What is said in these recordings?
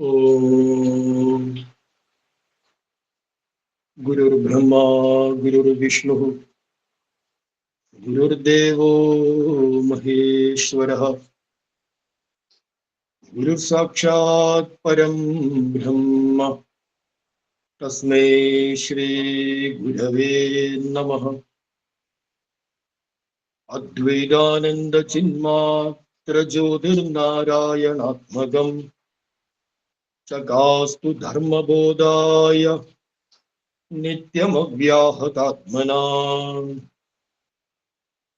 ഓം ഗുരുർബ്രഹ്മ ഗുരുർവിഷ്ണു ഗുരുർദേവോ മഹേശ്വരഃ ഗുരുർ സാക്ഷാത് പരം ബ്രഹ്മ തസ്മൈ ശ്രീ ഗുരവേ നമഃ. അദ്വൈതാനന്ദ ചിന്മാത്ര ജ്യോതിർനാരായണാത്മകം ചകാസ്തു ധർമ്മബോധായ നിത്യമവ്യാഹതാത്മനാ.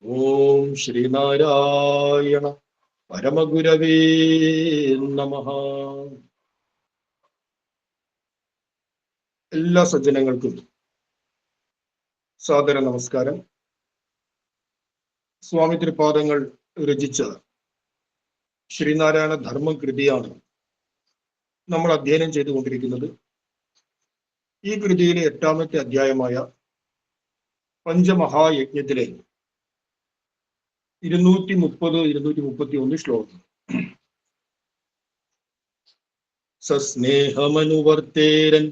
ഓം ശ്രീനാരായണ പരമഗുരവേ നമഃ. എല്ലാ സജ്ജനങ്ങൾക്കും സാദര നമസ്കാരം. സ്വാമി തൃപാദങ്ങൾ രചിച്ച ശ്രീനാരായണ ധർമ്മകൃതിയാണ് നമ്മൾ അധ്യയനം ചെയ്തുകൊണ്ടിരിക്കുന്നത്. ഈ കൃതിയിലെ 8ാമത്തെ അധ്യായമായ പഞ്ചമഹായജ്ഞത്തിലെ 230-231 ശ്ലോകം. സസ്നേഹമനുവർത്തേരൻ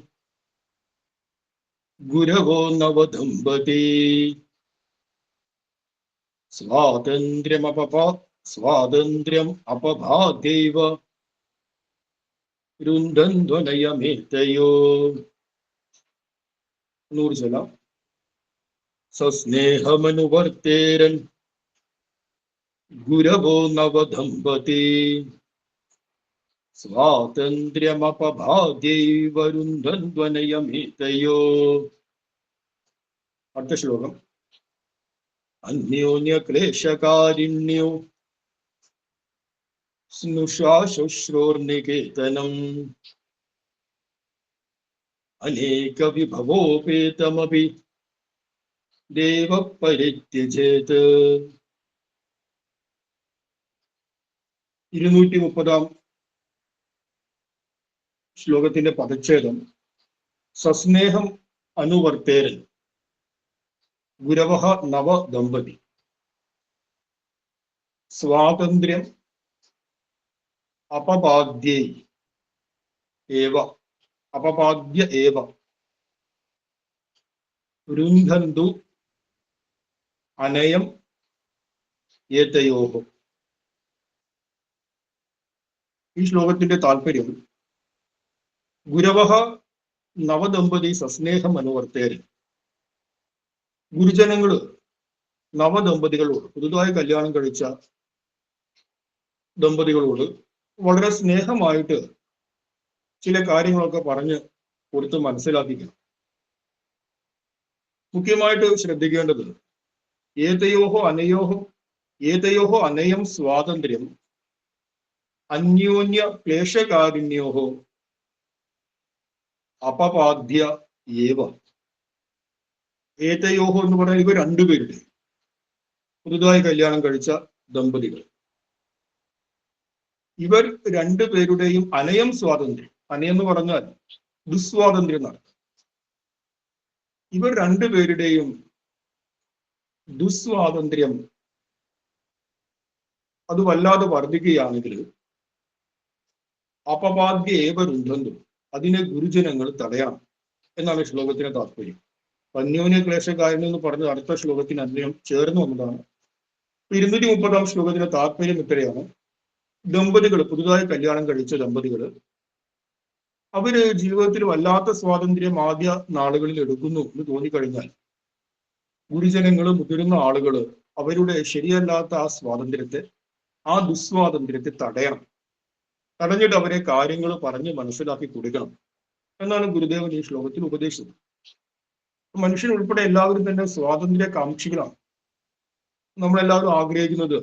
ഗുരവോ നവദമ്പതി സ്വാതന്ത്ര്യം അപഭാദ്യൈവ രുന്ധന്ധ്വനയമേതയോ. 100 ചൊല്ലാം. സസ്നേഹമനുവർത്തേരൻ ഗുരവോ നവദമ്പതി സ്വാതന്ത്ര്യമപഭാദ്യൈവ രുന്ധന്ധ്വനയമേതയോ. അടുത്ത ശ്ലോകം. അന്യോന്യക്ലേശകാരിണ്യോ സ്നുഷാ ശുശ്രൂർനികേതനം അനേക വിഭവോപേതമപി ദേവ പരിത്യജേത്. 230 ശ്ലോകത്തിന്റെ പദച്ഛേദം. സസ്നേഹം അനുവർത്തേരൻ ഗുരവഃ നവദമ്പതി സ്വാതന്ത്ര്യം അപപാദ്യ ഏവ രുന്ധന്തു അനയം ഏതയോഃ. ഈ ശ്ലോകത്തിന്റെ താല്പര്യം ഗുരവഃ നവദമ്പതി സസ്നേഹം അനുവർത്തേരൻ. ഗുരുജനങ്ങള് നവദമ്പതികളോട്, പുതുതായി കല്യാണം കഴിച്ച ദമ്പതികളോട് വളരെ സ്നേഹമായിട്ട് ചില കാര്യങ്ങളൊക്കെ പറഞ്ഞ് കൊടുത്ത് മനസ്സിലാക്കിക്കണം. മുഖ്യമായിട്ട് ശ്രദ്ധിക്കേണ്ടത് ഏതയോഹോ അനയം സ്വാതന്ത്ര്യം അന്യോന്യ ക്ലേശകാരുണ്യോഹോ അപപാദ്യ ഏവ. ഏതയോഹോ എന്ന് പറഞ്ഞാൽ ഇവർ രണ്ടുപേരുടെ, പുതുതായി കല്യാണം കഴിച്ച ദമ്പതികൾ, ഇവർ രണ്ടുപേരുടെയും അനയം സ്വാതന്ത്ര്യം, അനയം എന്ന് പറഞ്ഞാൽ ദുസ്വാതന്ത്ര്യം എന്നാണ്. ഇവർ രണ്ടുപേരുടെയും ദുസ്വാതന്ത്ര്യം അത് വല്ലാതെ വർദ്ധിക്കുകയാണെങ്കിൽ അപപാദ്യ ഏവ രുന്ധന്തു, അതിനെ ഗുരുജനങ്ങൾ തടയണം എന്നാണ് ശ്ലോകത്തിന് താല്പര്യം. അന്യോന്യ ക്ലേശകാരൻ എന്ന് പറഞ്ഞത് അടുത്ത ശ്ലോകത്തിന് അന്യം ചേർന്ന് വന്നതാണ്. 230 ശ്ലോകത്തിന്റെ താല്പര്യം ഇത്രയാണ്. ദമ്പതികൾ, പുതുതായി കല്യാണം കഴിച്ച ദമ്പതികൾ, അവര് ജീവിതത്തിൽ വല്ലാത്ത സ്വാതന്ത്ര്യം ആദ്യ നാളുകളിൽ എടുക്കുന്നു എന്ന് തോന്നിക്കഴിഞ്ഞാൽ ഗുരുജനങ്ങള്, മുതിർന്ന ആളുകള് അവരുടെ ശരിയല്ലാത്ത ആ സ്വാതന്ത്ര്യത്തെ, ആ ദുസ്വാതന്ത്ര്യത്തെ തടയണം. തടഞ്ഞിട്ട് അവരെ കാര്യങ്ങൾ പറഞ്ഞ് മനസ്സിലാക്കി കൊടുക്കണം എന്നാണ് ഗുരുദേവൻ ഈ ശ്ലോകത്തിൽ ഉപദേശിച്ചത്. മനുഷ്യൻ ഉൾപ്പെടെ എല്ലാവരും തന്നെ സ്വാതന്ത്ര്യ കാംക്ഷികളാണ്. നമ്മളെല്ലാവരും ആഗ്രഹിക്കുന്നത്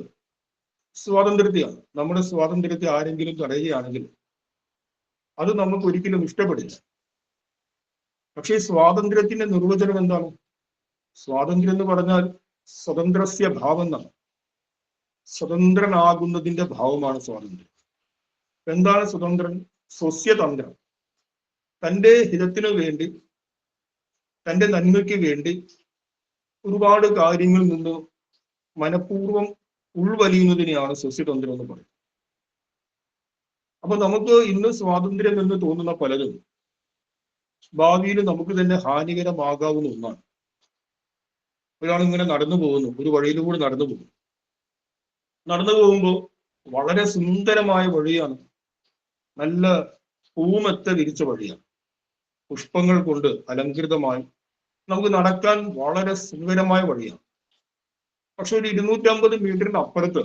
സ്വാതന്ത്ര്യത്തെയാണ്. നമ്മുടെ സ്വാതന്ത്ര്യത്തെ ആരെങ്കിലും തടയുകയാണെങ്കിൽ അത് നമുക്ക് ഒരിക്കലും ഇഷ്ടപ്പെടില്ല. പക്ഷേ സ്വാതന്ത്ര്യത്തിന്റെ നിർവചനം എന്താണ്? സ്വാതന്ത്ര്യം എന്ന് പറഞ്ഞാൽ സ്വതന്ത്രസ്യ ഭാവം എന്നാണ്. സ്വതന്ത്രനാകുന്നതിന്റെ ഭാവമാണ് സ്വാതന്ത്ര്യം. എന്താണ് സ്വതന്ത്രൻ? സ്വസ്യതന്ത്രം. തൻ്റെ ഹിതത്തിനു വേണ്ടി, തൻ്റെ നന്മയ്ക്ക് വേണ്ടി ഒരുപാട് കാര്യങ്ങളിൽ നിന്ന് മനഃപൂർവ്വം ഉൾവലിയുന്നതിനെയാണ് സ്വസ്യതന്ത്രം എന്ന് പറയുന്നത്. അപ്പൊ നമുക്ക് ഇന്ന് സ്വാതന്ത്ര്യം എന്ന് തോന്നുന്ന പലതും ഭാവിയിൽ നമുക്ക് തന്നെ ഹാനികരമാകാവുന്ന ഒന്നാണ്. ഒരാൾ ഇങ്ങനെ നടന്നു പോകുന്നു, ഒരു വഴിയിലൂടെ നടന്നു പോകുന്നു. നടന്നു പോകുമ്പോൾ വളരെ സുന്ദരമായ വഴിയാണ്, നല്ല പൂമെത്ത വിരിച്ച വഴിയാണ്, പുഷ്പങ്ങൾ കൊണ്ട് അലങ്കൃതമായി നമുക്ക് നടക്കാൻ വളരെ സുന്ദരമായ വഴിയാണ്. പക്ഷെ ഒരു 250 മീറ്ററിന് അപ്പുറത്ത്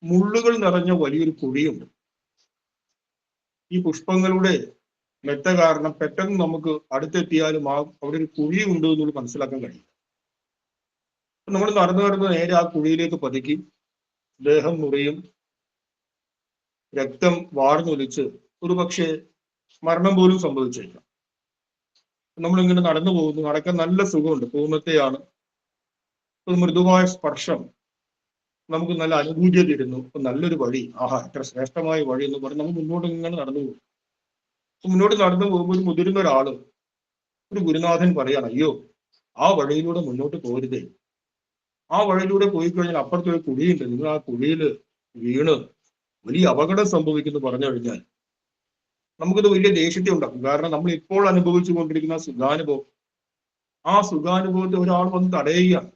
മുള്ളുകൾ നിറഞ്ഞ വലിയൊരു കുഴിയുണ്ട്. ഈ പുഷ്പങ്ങളുടെ മെത്ത കാരണം പെട്ടെന്ന് നമുക്ക് അടുത്തെത്തിയാലും അവിടെ ഒരു കുഴിയുണ്ട് എന്നുള്ളത് മനസ്സിലാക്കാൻ കഴിയും. നമ്മൾ നടന്നു നേരെ ആ കുഴിയിലേക്ക് പതുക്കി, ദേഹം മുറിയും, രക്തം വാർന്നൊലിച്ച് ഒരു പക്ഷേ മരണം പോലും സംഭവിച്ചേക്കാം. നമ്മളിങ്ങനെ നടന്നു പോകുന്നു, നടക്കാൻ നല്ല സുഖമുണ്ട്, പൂമത്തെയാണ്, ഒരു മൃദുവായ സ്പർശം നമുക്ക് നല്ല അനുഭൂതി തരുന്നു. നല്ലൊരു വഴി, ആഹാ എത്ര ശ്രേഷ്ഠമായ വഴി എന്ന് പറഞ്ഞ് നമ്മൾ മുന്നോട്ട് ഇങ്ങനെ നടന്നു പോകും. മുന്നോട്ട് നടന്നു പോകുമ്പോൾ ഒരു മുതിർന്ന ഒരാള്, ഒരു ഗുരുനാഥൻ പറയാണ്, അയ്യോ ആ വഴിയിലൂടെ മുന്നോട്ട് പോരുതേ, ആ വഴിയിലൂടെ പോയി കഴിഞ്ഞാൽ അപ്പുറത്തൊരു കുഴിയുണ്ട്, നിങ്ങൾ ആ കുഴിയിൽ വീണ് വലിയ അപകടം സംഭവിക്കുന്നു പറഞ്ഞു കഴിഞ്ഞാൽ നമുക്കത് വലിയ ദേഷ്യത്തെ ഉണ്ടാക്കും. കാരണം നമ്മൾ ഇപ്പോൾ അനുഭവിച്ചു കൊണ്ടിരിക്കുന്ന സുഖാനുഭവം, ആ സുഖാനുഭവത്തെ ഒരാൾ വന്ന് തടയുകയാണ്.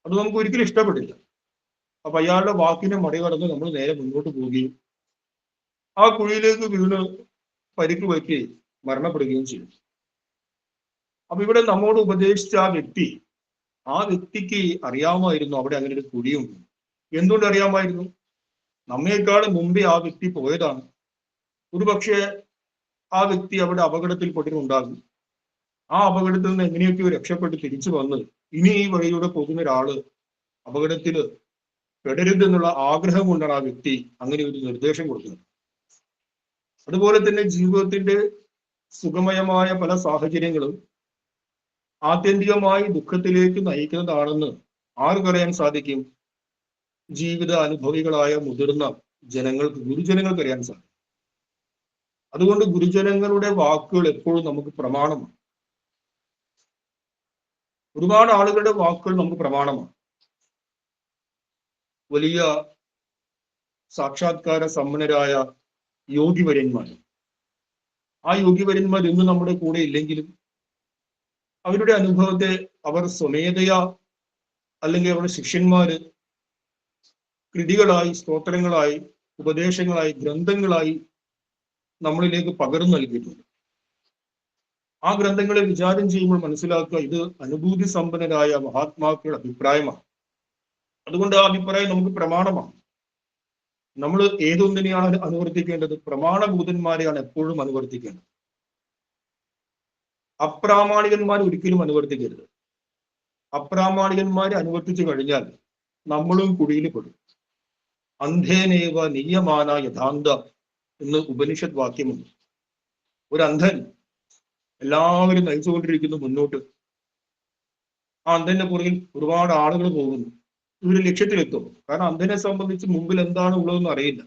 അത് നമുക്ക് ഒരിക്കലും ഇഷ്ടപ്പെടില്ല. അപ്പൊ അയാളുടെ വാക്കിനെ മറികടന്ന് നമ്മൾ നേരെ മുന്നോട്ട് പോവുകയും ആ കുഴിയിലേക്ക് വീണ് പരിക്ക് പറ്റി മരണപ്പെടുകയും ചെയ്യും. അപ്പൊ ഇവിടെ നമ്മോട് ഉപദേശിച്ച ആ വ്യക്തിക്ക് അറിയാമായിരുന്നു അവിടെ അങ്ങനെ ഒരു കുഴിയുണ്ട്. എന്തുകൊണ്ട് അറിയാമായിരുന്നു? നമ്മേക്കാൾ മുമ്പേ ആ വ്യക്തി പോയതാണ്. ഒരുപക്ഷെ ആ വ്യക്തി അവിടെ അപകടത്തിൽപ്പെട്ടിട്ടുണ്ടാകും. ആ അപകടത്തിൽ നിന്ന് എങ്ങനെയൊക്കെയോ രക്ഷപ്പെട്ട് തിരിച്ചു വന്ന് ഇനി ഈ വഴിയിലൂടെ പോകുന്ന ഒരാള് അപകടത്തിൽ പെടരുതെന്നുള്ള ആഗ്രഹം കൊണ്ടാണ് ആ വ്യക്തി അങ്ങനെ ഒരു നിർദ്ദേശം കൊടുക്കുന്നത്. അതുപോലെ തന്നെ ജീവിതത്തിന്റെ സുഖമയമായ പല സാഹചര്യങ്ങളും ആത്യന്തികമായി ദുഃഖത്തിലേക്ക് നയിക്കുന്നതാണെന്ന് ആർക്കറിയാൻ സാധിക്കും? ജീവിത അനുഭവികളായ മുതിർന്ന ജനങ്ങൾക്ക്, ഗുരുജനങ്ങൾക്ക് അറിയാൻ സാധിക്കും. അതുകൊണ്ട് ഗുരുജനങ്ങളുടെ വാക്കുകൾ എപ്പോഴും നമുക്ക് പ്രമാണമാണ്. ഒരുപാട് ആളുകളുടെ വാക്കുകൾ നമുക്ക് പ്രമാണമാണ്. വലിയ സാക്ഷാത്കാര സമ്പന്നരായ യോഗിവര്യന്മാർ, ആ യോഗിവര്യന്മാർ ഇന്ന് നമ്മുടെ കൂടെ ഇല്ലെങ്കിലും അവരുടെ അനുഭവത്തെ അവർ സ്വമേധയാ അല്ലെങ്കിൽ അവരുടെ ശിഷ്യന്മാര് കൃതികളായി, സ്തോത്രങ്ങളായി, ഉപദേശങ്ങളായി, ഗ്രന്ഥങ്ങളായി നമ്മളിലേക്ക് പകർന്നു നൽകിയിട്ടുണ്ട്. ആ ഗ്രന്ഥങ്ങളെ വിചാരം ചെയ്യുമ്പോൾ മനസ്സിലാക്കുക, ഇത് അനുഭൂതി സമ്പന്നരായ മഹാത്മാക്കളുടെ അഭിപ്രായമാണ്. അതുകൊണ്ട് ആ അഭിപ്രായം നമുക്ക് പ്രമാണമാണ്. നമ്മൾ ഏതൊന്നിനെയാണ് അനുവർത്തിക്കേണ്ടത്? പ്രമാണഭൂതന്മാരെയാണ് എപ്പോഴും അനുവർത്തിക്കേണ്ടത്. അപ്രാമാണികന്മാരെ ഒരിക്കലും അനുവർത്തിക്കരുത്. അപ്രാമാണികന്മാരെ അനുവർത്തിച്ചു കഴിഞ്ഞാൽ നമ്മളും കുഴിയിൽ പെടും. അന്ധേനേവ നിയമാന യഥാന്ത എന്ന് ഉപനിഷത്ത് വാക്യമുണ്ട്. ഒരു അന്ധൻ എല്ലാവരും നയിച്ചുകൊണ്ടിരിക്കുന്നു മുന്നോട്ട്. ആ അന്ധന്റെ പുറകിൽ ഒരുപാട് ആളുകൾ പോകുന്നു. ഇവര് ലക്ഷ്യത്തിലെത്തും. കാരണം അന്ധനെ സംബന്ധിച്ച് മുമ്പിൽ എന്താണ് ഉള്ളതെന്ന് അറിയില്ല,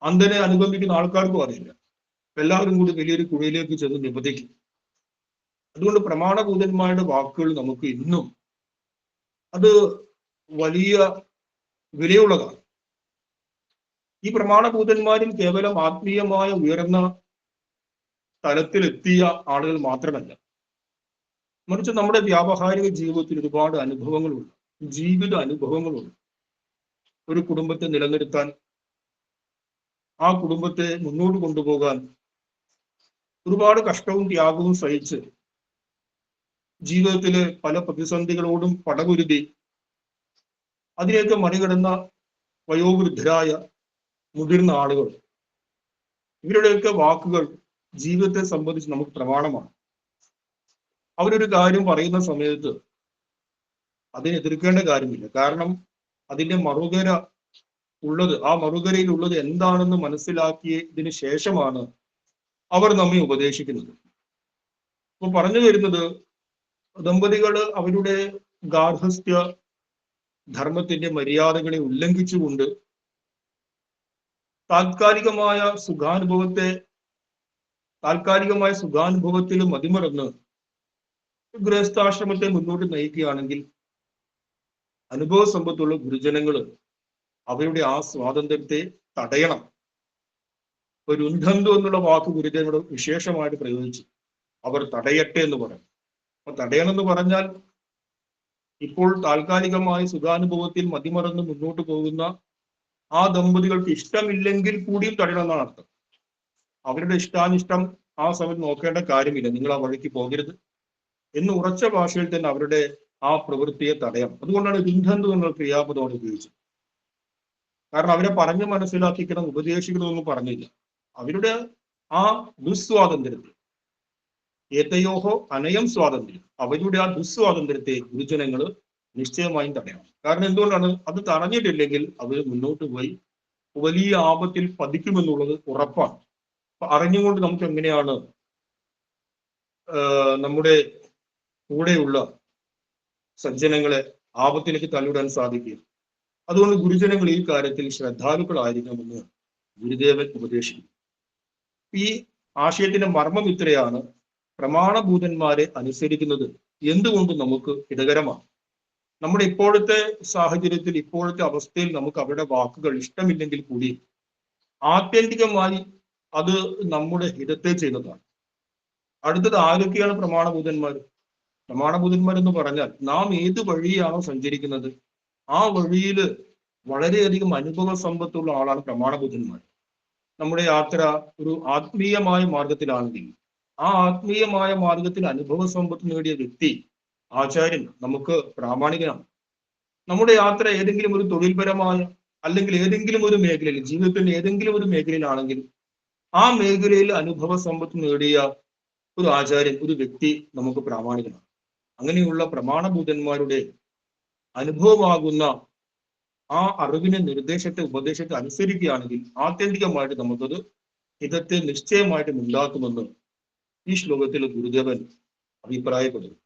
അന്ധനെ അനുഗമിക്കുന്ന ആൾക്കാർക്കും അറിയില്ല. എല്ലാവരും കൂടി വലിയൊരു കുഴിയിലേക്ക് ചെന്ന് നിബന്ധിക്കും. അതുകൊണ്ട് പ്രമാണഭൂതന്മാരുടെ വാക്കുകൾ നമുക്ക് ഇന്നും അത് വലിയ വിലയുള്ളതാണ്. ഈ പ്രമാണഭൂതന്മാരിൽ കേവലം ആത്മീയമായ ഉയർന്ന തലത്തിലെത്തിയ ആളുകൾ മാത്രമല്ല, മറിച്ച് നമ്മുടെ വ്യാവഹാരിക ജീവിതത്തിൽ ഒരുപാട് അനുഭവങ്ങളുണ്ട്, ജീവിത അനുഭവങ്ങളുണ്ട്. ഒരു കുടുംബത്തെ നിലനിർത്താൻ, ആ കുടുംബത്തെ മുന്നോട്ട് കൊണ്ടുപോകാൻ ഒരുപാട് കഷ്ടവും ത്യാഗവും സഹിച്ച് ജീവിതത്തിലെ പല പ്രതിസന്ധികളോടും പടകുരുതി അതിനെയൊക്കെ മറികടന്ന വയോവൃദ്ധരായ മുതിർന്ന ആളുകൾ, ഇവരുടെയൊക്കെ വാക്കുകൾ ജീവിതത്തെ സംബന്ധിച്ച് നമുക്ക് പ്രമാണമാണ്. അവരൊരു കാര്യം പറയുന്ന സമയത്ത് അതിനെ എതിർക്കേണ്ട കാര്യമില്ല. കാരണം അതിന്റെ മറുകര ഉള്ളത്, ആ മറുകരയിൽ ഉള്ളത് എന്താണെന്ന് മനസ്സിലാക്കിയതിന് ശേഷമാണ് അവർ നമ്മെ ഉപദേശിക്കുന്നത്. അപ്പൊ പറഞ്ഞു വരുന്നത്, ദമ്പതികള് അവരുടെ ഗാർഹസ്ഥ്യ ധർമ്മത്തിന്റെ മര്യാദകളെ ഉല്ലംഘിച്ചുകൊണ്ട് താൽക്കാലികമായ സുഖാനുഭവത്തിൽ മതിമറന്ന് ഗൃഹസ്ഥാശ്രമത്തെ മുന്നോട്ട് നയിക്കുകയാണെങ്കിൽ അനുഭവ സമ്പത്തുള്ള ഗുരുജനങ്ങള് അവരുടെ ആ സ്വാതന്ത്ര്യത്തെ തടയണം. ഒരു രുന്ധന്തു എന്നുള്ള വാക്ക് ഗുരുദേവനോട് വിശേഷമായിട്ട് പ്രയോഗിച്ചു. അവർ തടയട്ടെ എന്ന് പറയും. അപ്പൊ തടയണം എന്ന് പറഞ്ഞാൽ ഇപ്പോൾ താൽക്കാലികമായി സുഖാനുഭവത്തിൽ മതിമറന്ന് മുന്നോട്ട് പോകുന്ന ആ ദമ്പതികൾക്ക് ഇഷ്ടമില്ലെങ്കിൽ കൂടിയും തടയണം എന്നാണ് അർത്ഥം. അവരുടെ ഇഷ്ടാനിഷ്ടം ആ സമയത്ത് നോക്കേണ്ട കാര്യമില്ല, നിങ്ങൾ ആ വഴിക്ക് പോകരുത് എന്ന് ഉറച്ച ഭാഷയിൽ തന്നെ അവരുടെ ആ പ്രവൃത്തിയെ തടയാം. അതുകൊണ്ടാണ് രുന്ധന്തു എന്നുള്ള ക്രിയാപദമാണ് ഉപയോഗിച്ചത്. കാരണം അവരെ പറഞ്ഞു മനസ്സിലാക്കിക്കണം, ഉപദേശിക്കണമെന്നും പറഞ്ഞില്ല. അവരുടെ ആ ദുസ്വാതന്ത്ര്യത്തെ, ഏതയോഹോ അനയം സ്വാതന്ത്ര്യം, അവരുടെ ആ ദുസ്വാതന്ത്ര്യത്തെ ഗുരുജനങ്ങൾ നിശ്ചയമായും തടയണം. കാരണം എന്തുകൊണ്ടാണ്? അത് തടഞ്ഞിട്ടില്ലെങ്കിൽ അവർ മുന്നോട്ട് പോയി വലിയ ആപത്തിൽ പതിക്കുമെന്നുള്ളത് ഉറപ്പാണ്. അപ്പൊ അറിഞ്ഞുകൊണ്ട് നമുക്ക് എങ്ങനെയാണ് നമ്മുടെ കൂടെയുള്ള സജ്ജനങ്ങളെ ആപത്തിലേക്ക് തള്ളിവിടാൻ സാധിക്കുക? അതുകൊണ്ട് ഗുരുജനങ്ങൾ ഈ കാര്യത്തിൽ ശ്രദ്ധാലുക്കളായിരിക്കണമെന്ന് ഗുരുദേവൻ ഉപദേശിക്കുന്നു. ഈ ആശയത്തിന്റെ മർമ്മം ഇത്രയാണ്: പ്രമാണഭൂതന്മാരെ അനുസരിക്കുന്നത് എന്തുകൊണ്ട് നമുക്ക് ഹിതകരമാണ്. നമ്മുടെ ഇപ്പോഴത്തെ സാഹചര്യത്തിൽ, ഇപ്പോഴത്തെ അവസ്ഥയിൽ നമുക്ക് അവരുടെ വാക്കുകൾ ഇഷ്ടമില്ലെങ്കിൽ കൂടി ആത്യന്തികമായി അത് നമ്മുടെ ഹിതത്തെ ചെയ്യുന്നതാണ്. അടുത്തത് ആരൊക്കെയാണ് പ്രമാണഭൂതന്മാർ? പ്രമാണഭൂതന്മാർ എന്ന് പറഞ്ഞാൽ നാം ഏത് വഴിയാണോ സഞ്ചരിക്കുന്നത് ആ വഴിയിൽ വളരെയധികം അനുഭവ സമ്പത്തുള്ള ആളാണ് പ്രമാണബുദ്ധന്മാർ. നമ്മുടെ യാത്ര ഒരു ആത്മീയമായ മാർഗത്തിലാണെങ്കിൽ ആ ആത്മീയമായ മാർഗത്തിൽ അനുഭവ സമ്പത്ത് നേടിയ വ്യക്തി, ആചാര്യൻ, നമുക്ക് പ്രാമാണികനാണ്. നമ്മുടെ യാത്ര ഏതെങ്കിലും ഒരു തൊഴിൽപരമായ അല്ലെങ്കിൽ ഏതെങ്കിലും ഒരു മേഖലയിൽ, ജീവിതത്തിന്റെ ഏതെങ്കിലും ഒരു മേഖലയിലാണെങ്കിൽ ആ മേഖലയിൽ അനുഭവ സമ്പത്ത് നേടിയ ഒരു ആചാര്യൻ, ഒരു വ്യക്തി നമുക്ക് പ്രാമാണികനാണ്. അങ്ങനെയുള്ള പ്രമാണഭൂതന്മാരുടെ അനുഭവമാകുന്ന ആ അറിവിനെ, നിർദ്ദേശത്തെ, ഉപദേശത്തെ അനുസരിക്കുകയാണെങ്കിൽ ആത്യന്തികമായിട്ട് നമുക്കത് ഹിതത്തെ നിശ്ചയമായിട്ടും ഉണ്ടാക്കുമെന്ന് ഈ ശ്ലോകത്തിൽ ഗുരുദേവൻ അഭിപ്രായപ്പെടുന്നു.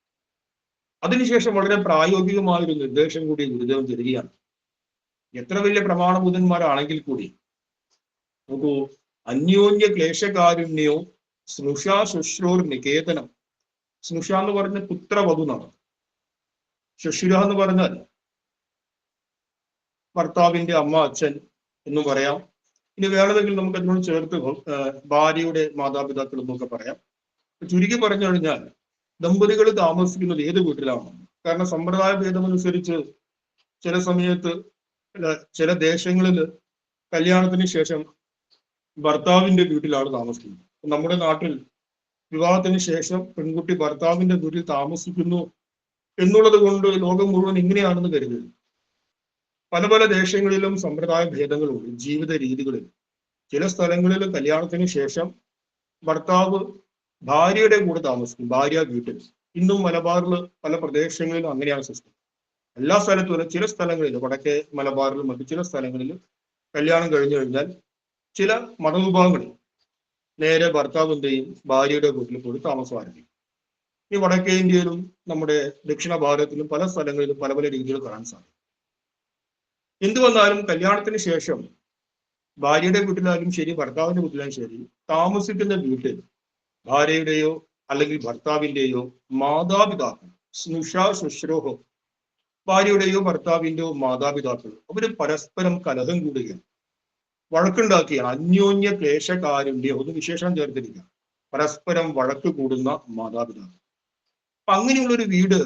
അതിനുശേഷം വളരെ പ്രായോഗികമായ ഒരു നിർദ്ദേശം കൂടി ഗുരുദേവൻ തരികയാണ്. എത്ര വലിയ പ്രമാണഭൂതന്മാരാണെങ്കിൽ കൂടി നോക്കൂ, അന്യോന്യ ക്ലേശകാരുണ്യോ സ്നുഷ ശുശ്രൂർ നികേതനം. സ്നുഷ എന്ന് പറഞ്ഞ പുത്രവധു എന്നാണ്. ശുശ്ര എന്ന് പറഞ്ഞാൽ ഭർത്താവിന്റെ അമ്മ, അച്ഛൻ എന്നും പറയാം. ഇനി വേണമെങ്കിൽ നമുക്ക് അതിനോട് ചേർത്ത് ഭാര്യയുടെ മാതാപിതാക്കൾ എന്നൊക്കെ പറയാം. ചുരുക്കി പറഞ്ഞു കഴിഞ്ഞാൽ ദമ്പതികൾ താമസിക്കുന്നത് ഏത് വീട്ടിലാണ്? കാരണം സമ്പ്രദായ ഭേദമനുസരിച്ച് ചില സമയത്ത് ചില ദേശങ്ങളിൽ കല്യാണത്തിന് ശേഷം ഭർത്താവിന്റെ വീട്ടിലാണ് താമസിക്കുന്നത്. നമ്മുടെ നാട്ടിൽ വിവാഹത്തിന് ശേഷം പെൺകുട്ടി ഭർത്താവിന്റെ വീട്ടിൽ താമസിക്കുന്നു എന്നുള്ളത് കൊണ്ട് ലോകം മുഴുവൻ ഇങ്ങനെയാണെന്ന് കരുതരുത്. പല പല ദേശങ്ങളിലും സമ്പ്രദായ ഭേദങ്ങളുണ്ട്, ജീവിത രീതികളിൽ. ചില സ്ഥലങ്ങളിൽ കല്യാണത്തിന് ശേഷം ഭർത്താവ് ഭാര്യയുടെ കൂടെ താമസിക്കും, ഭാര്യ വീട്ടിൽ. ഇന്നും മലബാറിൽ പല പ്രദേശങ്ങളിലും അങ്ങനെയാണ് സിസ്റ്റം. എല്ലാ സ്ഥലത്തും, ചില സ്ഥലങ്ങളിൽ, വടക്കേ മലബാറിലും മറ്റു ചില സ്ഥലങ്ങളിൽ കല്യാണം കഴിഞ്ഞു കഴിഞ്ഞാൽ ചില മതവിഭാഗങ്ങളിൽ നേരെ ഭർത്താവ് എന്ത് ചെയ്യും? ഭാര്യയുടെ വീട്ടിൽ പോയി താമസം ആരംഭിക്കും. ഈ വടക്കേ ഇന്ത്യയിലും നമ്മുടെ ദക്ഷിണ ഭാരതത്തിലും പല സ്ഥലങ്ങളിലും പല പല രീതിയിൽ കാണാൻ സാധിക്കും. എന്തു വന്നാലും കല്യാണത്തിന് ശേഷം ഭാര്യയുടെ വീട്ടിലായാലും ശരി, ഭർത്താവിന്റെ വീട്ടിലായാലും ശരി, താമസിക്കുന്ന വീട്ടിൽ ഭാര്യയുടെയോ അല്ലെങ്കിൽ ഭർത്താവിന്റെയോ മാതാപിതാക്കൾ, സ്നുഷ ശുശ്രൂഹോ, ഭാര്യയുടെയോ ഭർത്താവിന്റെയോ മാതാപിതാക്കൾ അവര് പരസ്പരം കലഹം കൂടുകയാണ്, വഴക്കുണ്ടാക്കിയാണ്. അന്യോന്യ ക്ലേശകാരുണ്യം ഒന്ന് വിശേഷണം ചേർത്തിരിക്കുക, പരസ്പരം വഴക്ക് കൂടുന്ന മാതാപിതാക്കൾ. അപ്പൊ അങ്ങനെയുള്ള ഒരു വീട്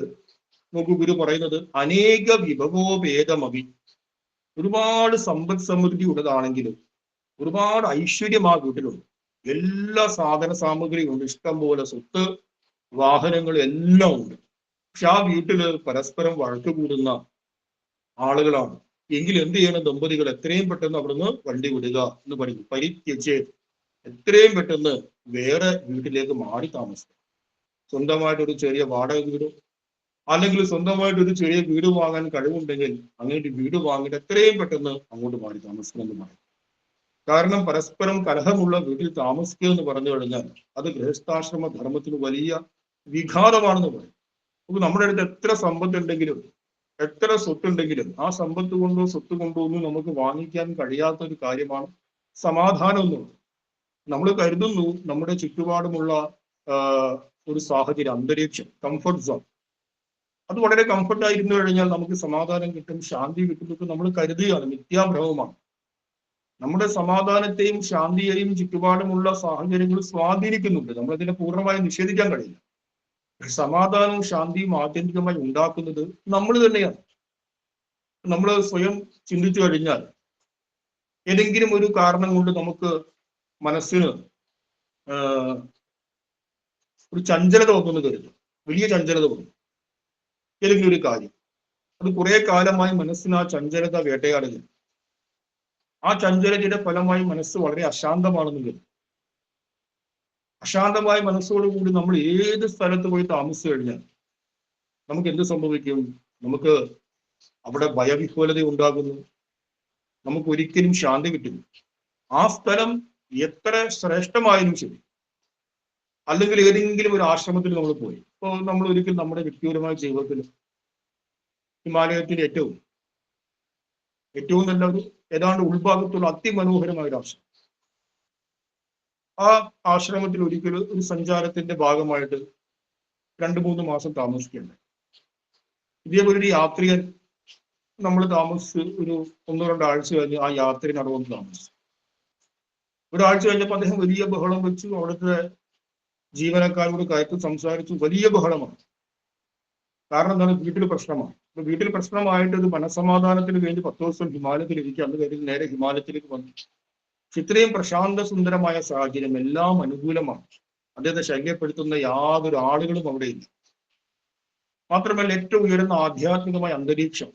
നമുക്ക് ഗുരു പറയുന്നത് അനേക വിഭവോപേതമഭി, ഒരുപാട് സമ്പദ് സമൃദ്ധി ഉള്ളതാണെങ്കിലും ഒരുപാട് ഐശ്വര്യം ആ വീട്ടിലുണ്ട്. എല്ലാ സാധന സാമഗ്രിയും ഉണ്ട്, ഇഷ്ടം പോലെ സ്വത്ത്, വാഹനങ്ങൾ എല്ലാം ഉണ്ട്. പക്ഷെ ആ വീട്ടില് പരസ്പരം വഴക്ക് കൂടുന്ന ആളുകളാണ്. എങ്കിൽ എന്ത് ചെയ്യണം? ദമ്പതികൾ എത്രയും പെട്ടെന്ന് അവിടുന്ന് വണ്ടി വിടുക എന്ന് പറയും. പരിത്യജ്, എത്രയും പെട്ടെന്ന് വേറെ വീട്ടിലേക്ക് മാറി താമസിക്കുക. സ്വന്തമായിട്ടൊരു ചെറിയ വാടക വീട് അല്ലെങ്കിൽ സ്വന്തമായിട്ടൊരു ചെറിയ വീട് വാങ്ങാൻ കഴിവുണ്ടെങ്കിൽ അങ്ങനെ വീട് വാങ്ങിയിട്ട് എത്രയും പെട്ടെന്ന് അങ്ങോട്ട് മാറി താമസിക്കണം എന്ന് പറയും. കാരണം പരസ്പരം കലഹമുള്ള വീട്ടിൽ താമസിക്കുക എന്ന് പറഞ്ഞു കഴിഞ്ഞാൽ അത് ഗൃഹസ്ഥാശ്രമ ധർമ്മത്തിന് വലിയ വിഘാതമാണെന്ന് പറയും. അപ്പൊ നമ്മുടെ അടുത്ത് എത്ര സമ്പത്ത് ഉണ്ടെങ്കിലും എത്ര സ്വത്തുണ്ടെങ്കിലും ആ സമ്പത്ത് കൊണ്ടോ സ്വത്ത് കൊണ്ടോ ഒന്നും നമുക്ക് വാങ്ങിക്കാൻ കഴിയാത്ത ഒരു കാര്യമാണ് സമാധാനം എന്നുള്ളത്. നമ്മൾ കരുതുന്നു നമ്മുടെ ചുറ്റുപാടുമുള്ള ഒരു സാഹചര്യം, അന്തരീക്ഷം, കംഫർട്ട് സോൺ, അത് വളരെ കംഫർട്ടായിരുന്നു കഴിഞ്ഞാൽ നമുക്ക് സമാധാനം കിട്ടും, ശാന്തി കിട്ടും, നമ്മൾ കരുതുകയാണ്. മിഥ്യാഭ്രമമാണ്. നമ്മുടെ സമാധാനത്തെയും ശാന്തിയെയും ചുറ്റുപാടുമുള്ള സാഹചര്യങ്ങൾ സ്വാധീനിക്കുന്നുണ്ട്. നമ്മളതിനെ പൂർണ്ണമായും നിഷേധിക്കാൻ കഴിയില്ല. സമാധാനവും ശാന്തിയും ആത്യന്തികമായി ഉണ്ടാക്കുന്നത് നമ്മൾ തന്നെയാണ്. നമ്മൾ സ്വയം ചിന്തിച്ചു കഴിഞ്ഞാൽ ഏതെങ്കിലും ഒരു കാരണം കൊണ്ട് നമുക്ക് മനസ്സിന് ഒരു ചഞ്ചലത വന്നു കരുതും, വലിയ ചഞ്ചലത വന്നു ഏതെങ്കിലും ഒരു കാര്യം. അത് കുറെ കാലമായി മനസ്സിന് ആ ചഞ്ചലത വേട്ടയാടുന്നു. ആ ചഞ്ചലതയുടെ ഫലമായി മനസ്സ് വളരെ അശാന്തമാണെന്ന് കരുതും. അശാന്തമായ മനസ്സോടുകൂടി നമ്മൾ ഏത് സ്ഥലത്ത് പോയി താമസിച്ചു കഴിഞ്ഞാൽ നമുക്ക് എന്ത് സംഭവിക്കും? നമുക്ക് അവിടെ ഭയവിഹ്വലത ഉണ്ടാകുന്നു, നമുക്ക് ഒരിക്കലും ശാന്തി കിട്ടില്ല. ആ സ്ഥലം എത്ര ശ്രേഷ്ഠമായാലും ശരി, അല്ലെങ്കിൽ ഏതെങ്കിലും ഒരു ആശ്രമത്തിൽ നമ്മൾ പോയി, ഇപ്പോൾ നമ്മൾ ഒരിക്കലും നമ്മുടെ വ്യക്തിപരമായ ജീവിതത്തിൽ ഹിമാലയത്തിൽ ഏറ്റവും നല്ല ഒരു ഏതാണ്ട് ഉൾഭാഗത്തുള്ള അതിമനോഹരമായ ഒരു ആശ്രമം, ആ ആശ്രമത്തിൽ ഒരിക്കലും ഒരു സഞ്ചാരത്തിന്റെ ഭാഗമായിട്ട് 2-3 മാസം താമസിക്കേണ്ടത്. ഇതേപോലെ ഒരു യാത്രികൻ നമ്മൾ താമസിച്ച് ഒരു 1-2 ആഴ്ച കഴിഞ്ഞ് ആ യാത്രികൻ വന്ന് താമസിച്ചു. ഒരാഴ്ച കഴിഞ്ഞപ്പോൾ അദ്ദേഹം വലിയ ബഹളം വെച്ചു. അവിടുത്തെ ജീവനക്കാരോട് കയറ്റി സംസാരിച്ചു. വലിയ ബഹളമാണ്. കാരണം എന്താണ്? വീട്ടിൽ പ്രശ്നമാണ്. അപ്പൊ വീട്ടിൽ പ്രശ്നമായിട്ട് ഒരു മനസ്സമാധാനത്തിന് വേണ്ടി 10 ദിവസം ഹിമാലയത്തിൽ ഇരിക്കുക, അന്ന് കഴിഞ്ഞ് നേരെ ഹിമാലയത്തിലേക്ക് വന്നു. ഇത്രയും പ്രശാന്ത സുന്ദരമായ സാഹചര്യം, എല്ലാം അനുകൂലമാണ്. അദ്ദേഹത്തെ ശല്യപ്പെടുത്തുന്ന യാതൊരു ആളുകളും അവിടെയില്ല. മാത്രമല്ല ഏറ്റവും ഉയർന്ന ആധ്യാത്മികമായ അന്തരീക്ഷം,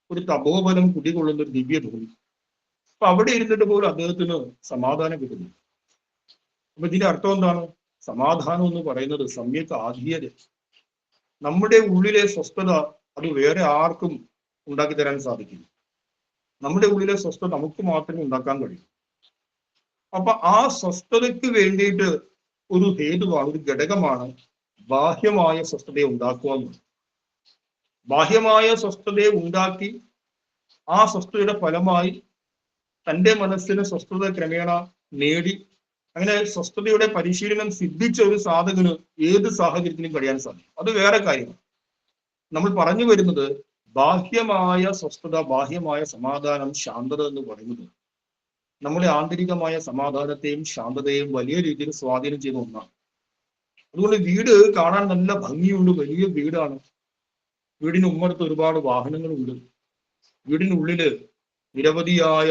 ഒരു തപോബലം കുടികൊള്ളുന്ന ഒരു ദിവ്യഭൂമി. അപ്പൊ അവിടെ ഇരുന്നിട്ട് പോലും അദ്ദേഹത്തിന് സമാധാനം കിട്ടുന്നു. അപ്പൊ ഇതിന്റെ അർത്ഥം എന്താണ്? സമാധാനം എന്ന് പറയുന്നത് സമ്യക് ആധീയത. നമ്മുടെ ഉള്ളിലെ സ്വസ്ഥത അത് വേറെ ആർക്കും ഉണ്ടാക്കി തരാൻ സാധിക്കില്ല. നമ്മുടെ ഉള്ളിലെ സ്വസ്ഥത നമുക്ക് മാത്രമേ ഉണ്ടാക്കാൻ കഴിയൂ. അപ്പൊ ആ സ്വസ്ഥതയ്ക്ക് വേണ്ടിയിട്ട് ഒരു ഹേതുവാണ്, ഒരു ഘടകമാണ് ബാഹ്യമായ സ്വസ്ഥതയെ ഉണ്ടാക്കുക എന്നുള്ളത്. ബാഹ്യമായ സ്വസ്ഥതയെ ഉണ്ടാക്കി ആ സ്വസ്ഥതയുടെ ഫലമായി തൻ്റെ മനസ്സിന് സ്വസ്ഥത ക്രമേണ നേടി, അങ്ങനെ സ്വസ്ഥതയുടെ പരിശീലനം സിദ്ധിച്ച ഒരു സാധകന് ഏത് സാഹചര്യത്തിലും കഴിയാൻ സാധിക്കും. അത് വേറെ കാര്യമാണ്. നമ്മൾ പറഞ്ഞു വരുന്നത് ബാഹ്യമായ സ്വസ്ഥത, ബാഹ്യമായ സമാധാനം, ശാന്തത എന്ന് പറയുന്നത് നമ്മുടെ ആന്തരികമായ സമാധാനത്തെയും ശാന്തതയെയും വലിയ രീതിയിൽ സ്വാധീനം ചെയ്യുന്ന ഒന്നാണ്. അതുകൊണ്ട് വീട് കാണാൻ നല്ല ഭംഗിയുണ്ട്, വലിയ വീടാണ്. വീടിന് ഉമ്മറത്ത് ഒരുപാട് വാഹനങ്ങളുണ്ട്. വീടിനുള്ളില് നിരവധിയായ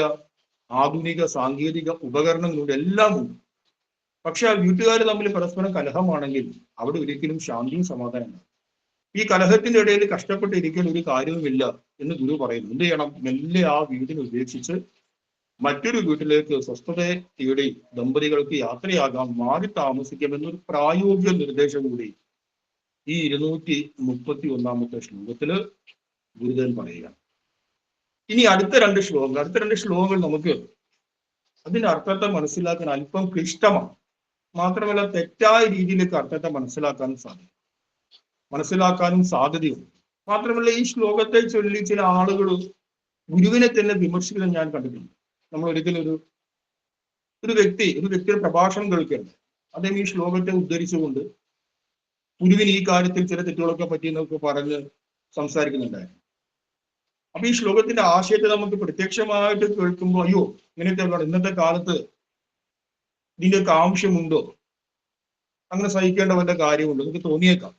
ആധുനിക സാങ്കേതിക ഉപകരണങ്ങളുണ്ട്, എല്ലാം ഉണ്ട്. പക്ഷെ ആ വീട്ടുകാർ തമ്മിൽ പരസ്പരം കലഹമാണെങ്കിൽ അവിടെ ഒരിക്കലും ശാന്തിയും സമാധാനമാണ്. ഈ കലഹത്തിന്റെ ഇടയിൽ കഷ്ടപ്പെട്ടിരിക്കാൻ ഒരു കാര്യവുമില്ല എന്ന് ഗുരു പറയുന്നു. എന്ത് ചെയ്യണം? മെല്ലെ ആ വീടിനെ ഉപേക്ഷിച്ച് മറ്റൊരു വീട്ടിലേക്ക് സ്വസ്ഥതയെ തേടി ദമ്പതികൾക്ക് യാത്രയാകാം, മാറി താമസിക്കാം എന്നൊരു പ്രായോഗിക നിർദ്ദേശം കൂടി ഈ 231 ശ്ലോകത്തില് ഗുരുദേവൻ പറയുക. ഇനി അടുത്ത രണ്ട് ശ്ലോകങ്ങൾ നമുക്ക് അതിന്റെ അർത്ഥത്തെ മനസ്സിലാക്കാൻ അല്പം ക്ലിഷ്ടമാണ്. മാത്രമല്ല തെറ്റായ രീതിയിലേക്ക് അർത്ഥത്തെ മനസ്സിലാക്കാനും സാധ്യതയുണ്ട്. മാത്രമല്ല ഈ ശ്ലോകത്തെ ചൊല്ലി ചില ആളുകൾ ഗുരുവിനെ തന്നെ വിമർശിക്കുന്നത് ഞാൻ കണ്ടിട്ടുണ്ട്. നമ്മൾ ഒരിക്കലും ഒരു വ്യക്തിയുടെ പ്രഭാഷണം കേൾക്കുകയാണ്. അദ്ദേഹം ഈ ശ്ലോകത്തെ ഉദ്ധരിച്ചുകൊണ്ട് ഗുരുവിന് ഈ കാര്യത്തിൽ ചില തെറ്റുകളൊക്കെ പറ്റിയെന്നൊക്കെ പറഞ്ഞ് സംസാരിക്കുന്നുണ്ടായിരുന്നു. അപ്പൊ ഈ ശ്ലോകത്തിന്റെ ആശയത്തെ നമുക്ക് പ്രത്യക്ഷമായിട്ട് കേൾക്കുമ്പോൾ അയ്യോ ഇങ്ങനത്തെ ഇന്നത്തെ കാലത്ത് ഇതിന്റെയൊക്കെ ആവശ്യമുണ്ടോ, അങ്ങനെ സഹിക്കേണ്ട വല്ല കാര്യമുണ്ടോ നമുക്ക് തോന്നിയേക്കാം.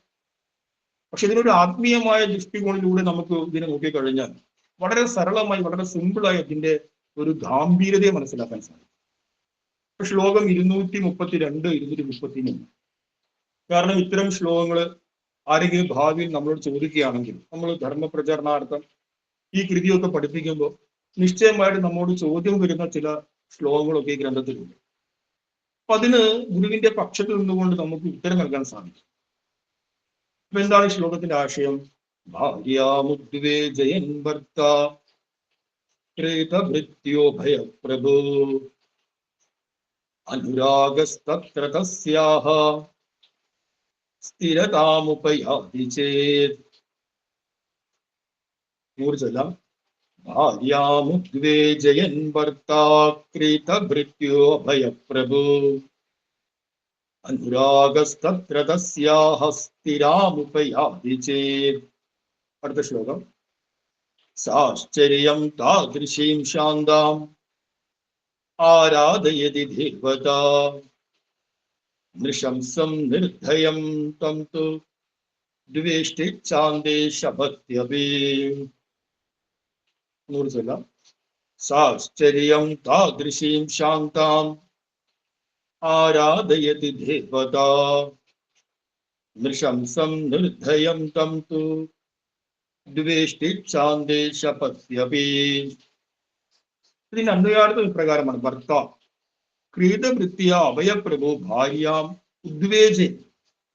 പക്ഷെ ഇതിനൊരു ആത്മീയമായ ദൃഷ്ടികോണിലൂടെ നമുക്ക് ഇതിനെ നോക്കിക്കഴിഞ്ഞാൽ വളരെ സരളമായി, വളരെ സിമ്പിളായി അതിന്റെ ഒരു ഗാംഭീര്യതയെ മനസ്സിലാക്കാൻ സാധിക്കും. ശ്ലോകം 232, 233. കാരണം ഇത്തരം ശ്ലോകങ്ങൾ ആരെങ്കിലും ഭാവിയിൽ നമ്മളോട് ചോദിക്കുകയാണെങ്കിൽ, നമ്മൾ ധർമ്മപ്രചരണാർത്ഥം ഈ കൃതിയൊക്കെ പഠിപ്പിക്കുമ്പോൾ നിശ്ചയമായിട്ട് നമ്മോട് ചോദ്യം വരുന്ന ചില ശ്ലോകങ്ങളൊക്കെ ഈ ഗ്രന്ഥത്തിലുണ്ട്. അപ്പൊ അതിന് ഗുരുവിന്റെ പക്ഷത്തിൽ നിന്നുകൊണ്ട് നമുക്ക് ഉത്തരം നൽകാൻ സാധിക്കും. അപ്പൊ എന്താണ് ഈ ശ്ലോകത്തിന്റെ ആശയം? ഭാര്യാമുദ്വേജയൻ ഭർത്ത പ്രേതഭൃത്യോ ഭയപ്രഭോ അനുരാഗസ്തത്ര തസ്യാഹ സ്ഥിരതാമുപയാതി ചേത്. ഊർജലം. ഭാര്യാമുദ്വേജയൻ ഭർത്താ ക്രീതഭൃത്യോ ഭയപ്രഭോ അനുരാഗസ്തത്ര തസ്യാഹ സ്ഥിരാമുപയാതി ചേത്. അടുത്ത ശ്ലോകം. സാശ്ചര്യം താദൃശീം ശാന്താം ആരാധയതി ദേവതാ നൃശംസം നിർദ്ധയം തം തു ദ്വേഷ്ടിച്ഛാന്തേ ശപത്യപി. നൂറ് ചൊല്ലാം. സാശ്ചര്യം താദൃശീം ശാന്താം ആരാധയതി ദേവതാ നൃശംസം നിർദ്ധയം തം തു ദ്വേഷ്ടിച്ഛാന്തേ ശപത്യപി. ഇതിന്റെ അന്വയാർത്ഥം ഇപ്രകാരമാണ്. ഭർത്താവ് ക്രീതവൃത്തിയ അഭയപ്രഭു ഭാര്യാം ഉദ്വേജെ.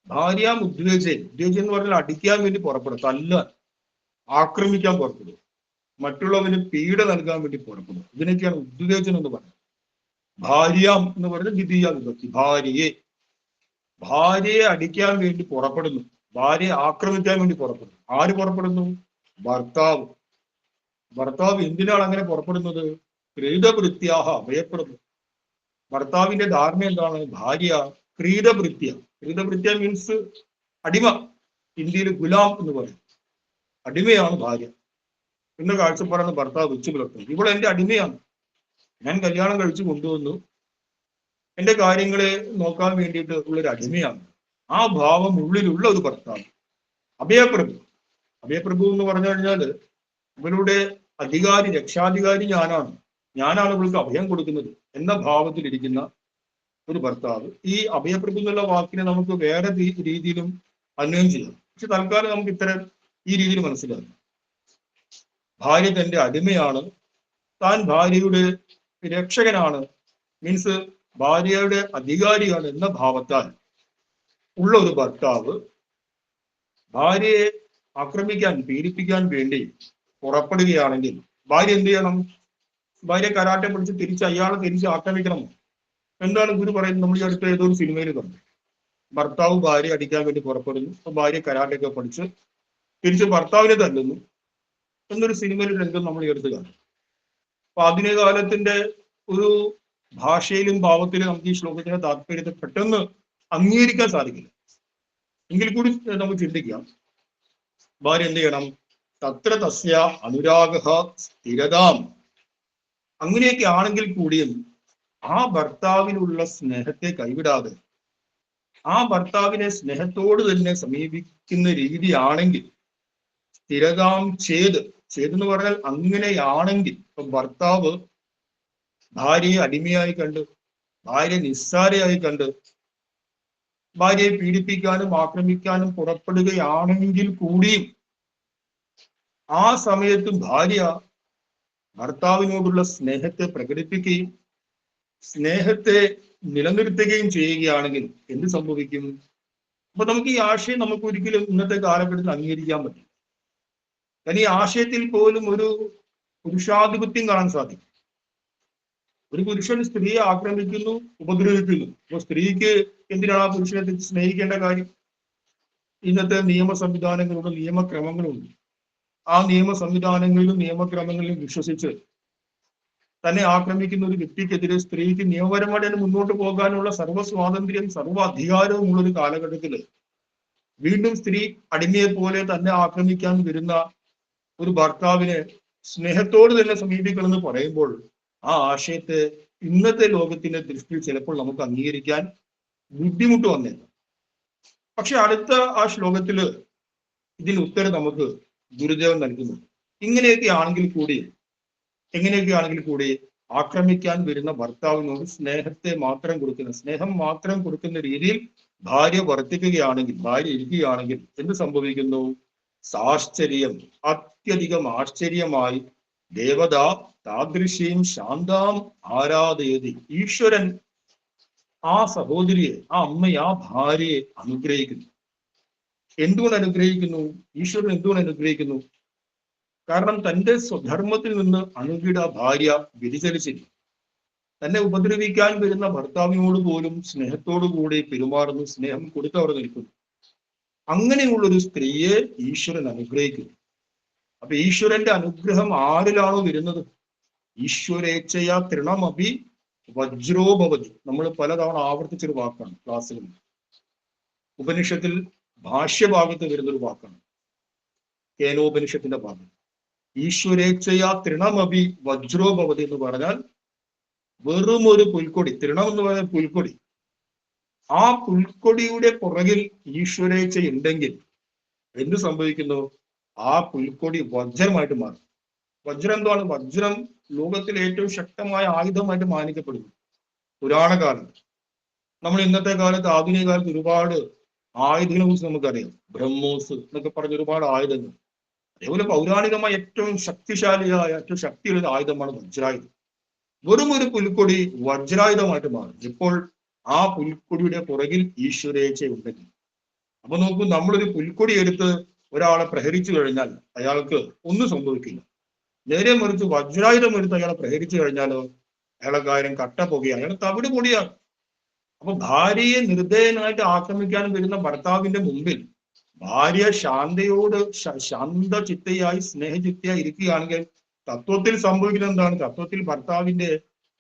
ഭാര്യാം ഉദ്വേജെ. ഉദ്വേജം എന്ന് പറഞ്ഞാൽ അടിക്കാൻ വേണ്ടി പുറപ്പെടും, തല്ലാൻ, ആക്രമിക്കാൻ പുറപ്പെടും, മറ്റുള്ളവന് പീഡ നൽകാൻ വേണ്ടി പുറപ്പെടും. ഇതിനൊക്കെയാണ് ഉദ്വേജനം എന്ന് പറയുന്നത്. ഭാര്യാം എന്ന് പറഞ്ഞാൽ ദ്വിതീയ വിഭക്തി. ഭാര്യയെ അടിക്കാൻ വേണ്ടി പുറപ്പെടുന്നു, ഭാര്യയെ ആക്രമിക്കാൻ വേണ്ടി പുറപ്പെടുന്നു. ആര് പുറപ്പെടുന്നു? ഭർത്താവ് എന്തിനാണ് അങ്ങനെ പുറപ്പെടുന്നത്? ക്രീതവൃത്യാഹ അഭയപ്പെടുന്നു. ഭർത്താവിന്റെ ധാരണ എന്താണ്? ഭാര്യ ക്രീതവൃത്യ മീൻസ് അടിമ. ഇന്ത്യയിൽ ഗുലാം എന്ന് പറയും. അടിമയാണ് ഭാര്യ എന്ന കാഴ്ചപ്പാടാണ് ഭർത്താവ് വെച്ചു പുലർത്തുന്നത്. ഇവൾ എന്റെ അടിമയാണ്, ഞാൻ കല്യാണം കഴിച്ചു കൊണ്ടുവന്നു, എന്റെ കാര്യങ്ങളെ നോക്കാൻ വേണ്ടിയിട്ട് ഉള്ളൊരു അടിമയാണ്. ആ ഭാവം ഉള്ളിലുള്ള ഒരു ഭർത്താവ്. അഭയപ്രഭു എന്ന് പറഞ്ഞു കഴിഞ്ഞാല് ഇവരുടെ അധികാരി, രക്ഷാധികാരി ഞാനാണ് ഇവൾക്ക് അഭയം കൊടുക്കുന്നത് എന്ന ഭാവത്തിലിരിക്കുന്ന ഒരു ഭർത്താവ്. ഈ അഭയപ്രഭു എന്നുള്ള വാക്കിനെ നമുക്ക് വേറെ രീതിയിലും അന്വയം ചെയ്യാം. പക്ഷെ തൽക്കാലം നമുക്ക് ഇത്തരം ഈ രീതിയിൽ മനസ്സിലാക്കാം. ഭാര്യ തന്റെ അടിമയാണ്, താൻ ഭാര്യയുടെ രക്ഷകനാണ്, മീൻസ് ഭാര്യയുടെ അധികാരിയാണ് എന്ന ഭാവത്താൽ ഉള്ള ഒരു ഭർത്താവ് ഭാര്യയെ ആക്രമിക്കാൻ, പീഡിപ്പിക്കാൻ വേണ്ടി പുറപ്പെടുകയാണെങ്കിൽ ഭാര്യ എന്ത് ചെയ്യണം? ഭാര്യ കരാട്ടെ പിടിച്ച് അയാളെ തിരിച്ച് ആക്രമിക്കണം. എന്താണ് ഗുരു പറയുന്നത്? നമ്മൾ ഈ അടുത്ത ഏതോ ഒരു സിനിമയിൽ കണ്ടു. ഭർത്താവ് ഭാര്യ അടിക്കാൻ വേണ്ടി പുറപ്പെടുന്നു, അപ്പൊ ഭാര്യ കരാട്ടെ പഠിച്ച് തിരിച്ച് ഭർത്താവിനെ തല്ലുന്നു എന്നൊരു സിനിമയിൽ രംഗം നമ്മൾ ഈ അടുത്ത് കാണും. അപ്പൊ ആധുനിക കാലത്തിന്റെ ഒരു ഭാഷയിലും ഭാവത്തിലും നമുക്ക് ഈ ശ്ലോകത്തിന്റെ താല്പര്യത്തെ പെട്ടെന്ന് അംഗീകരിക്കാൻ സാധിക്കില്ല. എങ്കിൽ കൂടി നമുക്ക് ചിന്തിക്കാം, ഭാര്യ എന്ത് ചെയ്യണം? തത്ര തസ്യ അനുരാഗ സ്ഥിരതാം. അങ്ങനെയൊക്കെ ആണെങ്കിൽ കൂടിയും ആ ഭർത്താവിനുള്ള സ്നേഹത്തെ കൈവിടാതെ ആ ഭർത്താവിനെ സ്നേഹത്തോട് തന്നെ സമീപിക്കുന്ന രീതിയാണെങ്കിൽ, സ്ഥിരതാം എന്ന് പറഞ്ഞാൽ അങ്ങനെയാണെങ്കിൽ, ഇപ്പൊ ഭർത്താവ് ഭാര്യയെ അടിമയായി കണ്ട്, ഭാര്യ നിസ്സാരയായി കണ്ട് ഭാര്യയെ പീഡിപ്പിക്കാനും ആക്രമിക്കാനും പുറപ്പെടുകയാണെങ്കിൽ കൂടിയും ആ സമയത്തും ഭാര്യ ഭർത്താവിനോടുള്ള സ്നേഹത്തെ പ്രകടിപ്പിക്കുകയും സ്നേഹത്തെ നിലനിർത്തുകയും ചെയ്യുകയാണെങ്കിൽ എന്ത് സംഭവിക്കും? അപ്പൊ നമുക്ക് ഈ ആശയം നമുക്ക് ഒരിക്കലും ഇന്നത്തെ കാലഘട്ടത്തിൽ അംഗീകരിക്കാൻ പറ്റില്ല. കാരണം ഈ ആശയത്തിൽ പോലും ഒരു പുരുഷാധിപത്യം കാണാൻ സാധിക്കും. ഒരു പുരുഷൻ സ്ത്രീയെ ആക്രമിക്കുന്നു, ഉപദ്രവിക്കുന്നു. അപ്പൊ സ്ത്രീക്ക് എന്തിനാണ് ആ പുരുഷനെ സ്നേഹിക്കേണ്ട കാര്യം? ഇന്നത്തെ നിയമ സംവിധാനങ്ങളുണ്ട്, നിയമക്രമങ്ങളുണ്ട്. ആ നിയമ സംവിധാനങ്ങളിലും നിയമക്രമങ്ങളിലും വിശ്വസിച്ച് തന്നെ ആക്രമിക്കുന്ന ഒരു വ്യക്തിക്കെതിരെ സ്ത്രീക്ക് നിയമപരമായിട്ട് മുന്നോട്ട് പോകാനുള്ള സർവ്വ സ്വാതന്ത്ര്യം, സർവ്വ അധികാരവും ഉള്ളൊരു കാലഘട്ടത്തില് വീണ്ടും സ്ത്രീ അടിമയെ പോലെ തന്നെ ആക്രമിക്കാൻ വരുന്ന ഒരു ഭർത്താവിനെ സ്നേഹത്തോട് തന്നെ സമീപിക്കണമെന്ന് പറയുമ്പോൾ ആ ആശയത്തെ ഇന്നത്തെ ലോകത്തിന്റെ ദൃഷ്ടിയിൽ ചിലപ്പോൾ നമുക്ക് അംഗീകരിക്കാൻ ബുദ്ധിമുട്ട് വന്നേക്കാം. പക്ഷെ അടുത്ത ആ ശ്ലോകത്തില് ഇതിന് ഉത്തരം നമുക്ക് ഗുരുദേവൻ നൽകുന്നു. ഇങ്ങനെയൊക്കെ ആണെങ്കിൽ കൂടി ആക്രമിക്കാൻ വരുന്ന ഭർത്താവിനോട് സ്നേഹം മാത്രം കൊടുക്കുന്ന രീതിയിൽ ഭാര്യ വർത്തിക്കുകയാണെങ്കിൽ, ഭാര്യ ഇരിക്കുകയാണെങ്കിൽ എന്ത് സംഭവിക്കുന്നു? സാശ്ചര്യം, അത്യധികം ആശ്ചര്യമായി ദേവത താദൃശീം ശാന്താം ആരാധയതി. ഈശ്വരൻ ആ സഹോദരിയെ, ആ അമ്മയെ, ആ ഭാര്യയെ അനുഗ്രഹിക്കുന്നു. എന്തുകൊണ്ട് അനുഗ്രഹിക്കുന്നു? ഈശ്വരൻ എന്തുകൊണ്ട് അനുഗ്രഹിക്കുന്നു? കാരണം തന്റെ സ്വധർമ്മത്തിൽ നിന്ന് അനുകിട ഭാര്യ വ്യതിചലിച്ചില്ല. തന്നെ ഉപദ്രവിക്കാൻ വരുന്ന ഭർത്താവിനോട് പോലും സ്നേഹത്തോടു കൂടി പെരുമാറുന്നു, സ്നേഹം കൊടുത്തവർ നിൽക്കുന്നു. അങ്ങനെയുള്ളൊരു സ്ത്രീയെ ഈശ്വരൻ അനുഗ്രഹിക്കുന്നു. അപ്പൊ ഈശ്വരന്റെ അനുഗ്രഹം ആരിലാണോ വരുന്നത്? ഈശ്വരേച്ഛയാ തൃണമപി വജ്രോഭവതി. നമ്മൾ പലതവണ ആവർത്തിച്ചൊരു വാക്കാണ് ക്ലാസ്സിൽ. ഉപനിഷത്തിൽ ഭാഷ്യഭാഗത്ത് വരുന്നൊരു വാക്കാണ്, കേനോപനിഷത്തിന്റെ ഭാഗം. ഈശ്വരേച്ഛയാ തൃണമപി വജ്രോഭവതി എന്ന് പറഞ്ഞാൽ വെറും ഒരു പുൽക്കൊടി, തൃണം എന്ന് പറയുന്ന പുൽക്കൊടി. ആ പുൽക്കൊടിയുടെ പുറകിൽ ഈശ്വരേച്ഛ ഉണ്ടെങ്കിൽ എന്ത് സംഭവിക്കുന്നു? ആ പുൽക്കൊടി വജ്രമായിട്ട് മാറും. വജ്രം എന്താണ്? വജ്രം ലോകത്തിലെ ഏറ്റവും ശക്തമായ ആയുധമായിട്ട് മാനിക്കപ്പെടുന്നു പുരാണ കാലത്ത്. നമ്മൾ ഇന്നത്തെ കാലത്ത്, ആധുനിക കാലത്ത് ഒരുപാട് ആയുധങ്ങളെ കുറിച്ച് നമുക്കറിയാം. ബ്രഹ്മോസ് എന്നൊക്കെ പറഞ്ഞ ഒരുപാട് ആയുധങ്ങൾ. അതേപോലെ പൗരാണികമായ ഏറ്റവും ശക്തിശാലിയായ, ഏറ്റവും ശക്തിയുള്ള ആയുധമാണ് വജ്രായുധം. വെറും ഒരു പുൽക്കൊടി വജ്രായുധമായിട്ട് മാറും ഇപ്പോൾ ആ പുൽക്കൊടിയുടെ പുറകിൽ ഈശ്വരേച്ഛ ഉണ്ടെങ്കിൽ. അപ്പൊ നോക്കൂ, നമ്മളൊരു പുൽക്കൊടി എടുത്ത് ഒരാളെ പ്രഹരിച്ചു കഴിഞ്ഞാൽ അയാൾക്ക് ഒന്നും സംഭവിക്കില്ല. നേരെ മറിച്ച് വജ്രായുധം എടുത്ത് അയാളെ പ്രഹരിച്ചു കഴിഞ്ഞാലോ അയാളെ കാര്യം കട്ട പുകയാണ്, അയാൾ തവിട് പൊടിയാണ്. അപ്പൊ ഭാര്യയെ നിർദ്ദയനായിട്ട് ആക്രമിക്കാൻ വരുന്ന ഭർത്താവിന്റെ മുമ്പിൽ ഭാര്യ ശാന്ത ചിത്തയായി, സ്നേഹചിത്തയായി ഇരിക്കുകയാണെങ്കിൽ തത്വത്തിൽ സംഭവിക്കുന്നത് എന്താണ്? തത്വത്തിൽ ഭർത്താവിന്റെ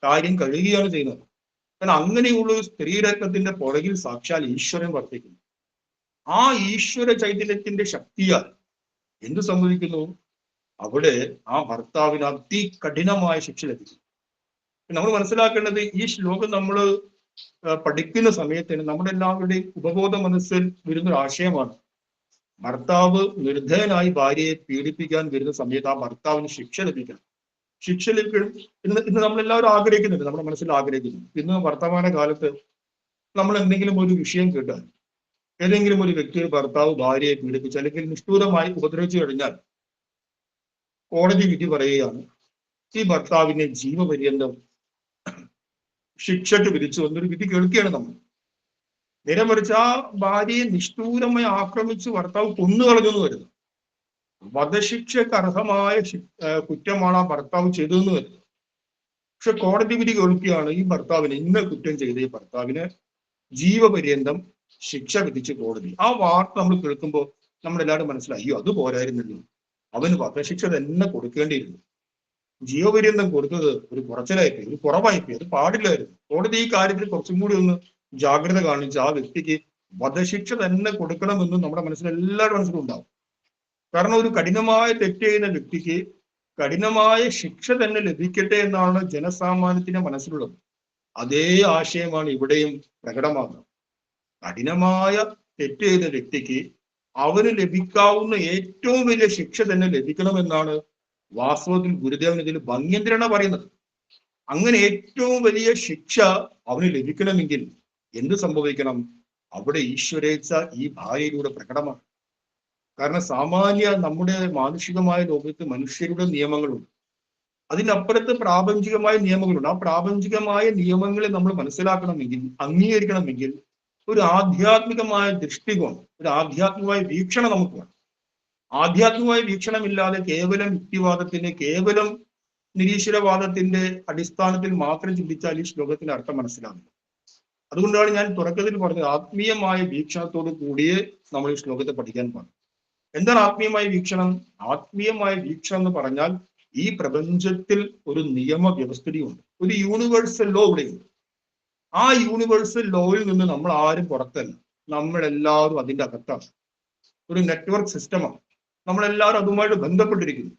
കാര്യം കഴിയുകയാണ് ചെയ്യുന്നത്. കാരണം അങ്ങനെയുള്ള സ്ത്രീരത്നത്തിന്റെ പുറകിൽ സാക്ഷാൽ ഈശ്വരൻ വർത്തിക്കുന്നു. ആ ഈശ്വര ചൈതന്യത്തിന്റെ ശക്തിയാൽ എന്ത് സംഭവിക്കുന്നു? അവിടെ ആ ഭർത്താവിന് അതികഠിനമായ ശിക്ഷ ലഭിക്കും. നമ്മൾ മനസ്സിലാക്കേണ്ടത്, ഈ ശ്ലോകം നമ്മൾ പഠിക്കുന്ന സമയത്തിന് നമ്മുടെ എല്ലാവരുടെയും ഉപബോധ മനസ്സിൽ വരുന്നൊരു ആശയമാണ്. ഭർത്താവ് നിർദ്ധയനായി ഭാര്യയെ പീഡിപ്പിക്കാൻ വരുന്ന സമയത്ത് ആ ഭർത്താവിന് ശിക്ഷ ലഭിക്കണം. ശിക്ഷ ലഭിക്കണം ഇന്ന് നമ്മളെല്ലാവരും ആഗ്രഹിക്കുന്നുണ്ട്, നമ്മുടെ മനസ്സിൽ ആഗ്രഹിക്കുന്നു. ഇന്ന് വർത്തമാന കാലത്ത് നമ്മൾ എന്തെങ്കിലും ഒരു വിഷയം കേട്ടാൽ, ഏതെങ്കിലും ഒരു വ്യക്തി, ഒരു ഭർത്താവ് ഭാര്യയെ പീഡിപ്പിച്ച് അല്ലെങ്കിൽ നിഷ്ഠൂരമായി ഉപദ്രവിച്ചു കഴിഞ്ഞാൽ കോടതി വിധി പറയുകയാണ് ഈ ഭർത്താവിനെ ജീവപര്യന്തം ശിക്ഷയ്ക്ക് വിധിച്ചു എന്നൊരു വിധി കേൾക്കുകയാണ് നമ്മൾ. നേരെ മറിച്ച് ആ ഭാര്യയെ നിഷ്ഠൂരമായി ആക്രമിച്ച് ഭർത്താവ് കൊന്നുകളഞ്ഞു എന്ന് വരുന്നു. വധശിക്ഷയ്ക്ക് അർഹമായ കുറ്റമാണ് ആ ഭർത്താവ് ചെയ്തതെന്ന് വരുന്നത്. പക്ഷെ കോടതി വിധി കേൾക്കുകയാണ് ഈ ഭർത്താവിന്, ഇന്ന കുറ്റം ചെയ്ത ഈ ഭർത്താവിന് ജീവപര്യന്തം ശിക്ഷ വിധിച്ച് കോടതി. ആ വാർത്ത നമ്മൾ കേൾക്കുമ്പോൾ നമ്മളെല്ലാവരും മനസ്സിലായി, അയ്യോ അത് പോരായിരുന്നല്ലോ, അവന് വധശിക്ഷ തന്നെ കൊടുക്കേണ്ടിയിരുന്നു. ജീവപര്യന്തം കൊടുത്തത് ഒരു കുറച്ചിലായിപ്പോയി, ഒരു കുറവായിപ്പോയി, അത് പാടില്ലായിരുന്നു. കോടതി ഈ കാര്യത്തിൽ കുറച്ചും കൂടി ഒന്ന് ജാഗ്രത കാണിച്ച് ആ വ്യക്തിക്ക് വധശിക്ഷ തന്നെ കൊടുക്കണമെന്നും നമ്മുടെ മനസ്സിൽ എല്ലാവരുടെ മനസ്സിലും ഉണ്ടാവും. കാരണം ഒരു കഠിനമായ തെറ്റ് ചെയ്യുന്ന വ്യക്തിക്ക് കഠിനമായ ശിക്ഷ തന്നെ ലഭിക്കട്ടെ എന്നാണ് ജനസാമാന്യത്തിന്റെ മനസ്സിലുള്ളത്. അതേ ആശയമാണ് ഇവിടെയും പ്രകടമാകുന്നത്. കഠിനമായ തെറ്റ് ചെയ്ത വ്യക്തിക്ക് അവന് ലഭിക്കാവുന്ന ഏറ്റവും വലിയ ശിക്ഷ തന്നെ ലഭിക്കണമെന്നാണ് വാസ്തവത്തിൽ ഗുരുദേവൻ ഇതിൽ ഭംഗ്യന്തരേണ പറയുന്നത്. അങ്ങനെ ഏറ്റവും വലിയ ശിക്ഷ അവന് ലഭിക്കണമെങ്കിൽ എന്ത് സംഭവിക്കണം? അവിടെ ഈശ്വരേച്ഛ ഈ ഭാര്യയിലൂടെ പ്രകടമാണ്. കാരണം സാമാന്യ നമ്മുടെ മാനുഷികമായ ലോകത്ത് മനുഷ്യരുടെ നിയമങ്ങളുണ്ട്, അതിനപ്പുറത്ത് പ്രാപഞ്ചികമായ നിയമങ്ങളുണ്ട്. ആ പ്രാപഞ്ചികമായ നിയമങ്ങളെ നമ്മൾ മനസ്സിലാക്കണമെങ്കിൽ, അംഗീകരിക്കണമെങ്കിൽ ഒരു ആധ്യാത്മികമായ ദൃഷ്ടികോണം, ഒരു ആധ്യാത്മികമായ വീക്ഷണം നമുക്ക് വേണം. ആധ്യാത്മികമായ വീക്ഷണമില്ലാതെ കേവലം യുക്തിവാദത്തിന്, കേവലം നിരീശ്വരവാദത്തിന്റെ അടിസ്ഥാനത്തിൽ മാത്രം ചിന്തിച്ചാൽ ഈ ശ്ലോകത്തിന്റെ അർത്ഥം മനസ്സിലാകുന്നത്. അതുകൊണ്ടാണ് ഞാൻ തുടക്കത്തിൽ പറഞ്ഞത്, ആത്മീയമായ വീക്ഷണത്തോട് കൂടിയേ നമ്മൾ ഈ ശ്ലോകത്തെ പഠിക്കാൻ പാടും. എന്താണ് ആത്മീയമായ വീക്ഷണം? ആത്മീയമായ വീക്ഷണം എന്ന് പറഞ്ഞാൽ ഈ പ്രപഞ്ചത്തിൽ ഒരു നിയമവ്യവസ്ഥിതിയുണ്ട്, ഒരു യൂണിവേഴ്സൽ ലോ ഇവിടെയുണ്ട്. ആ യൂണിവേഴ്സൽ ലോയിൽ നിന്ന് നമ്മൾ ആരും പുറത്തല്ല, നമ്മളെല്ലാവരും അതിൻ്റെ അകത്താണ്. ഒരു നെറ്റ്വർക്ക് സിസ്റ്റമാണ്, നമ്മളെല്ലാവരും അതുമായിട്ട് ബന്ധപ്പെട്ടിരിക്കുന്നു.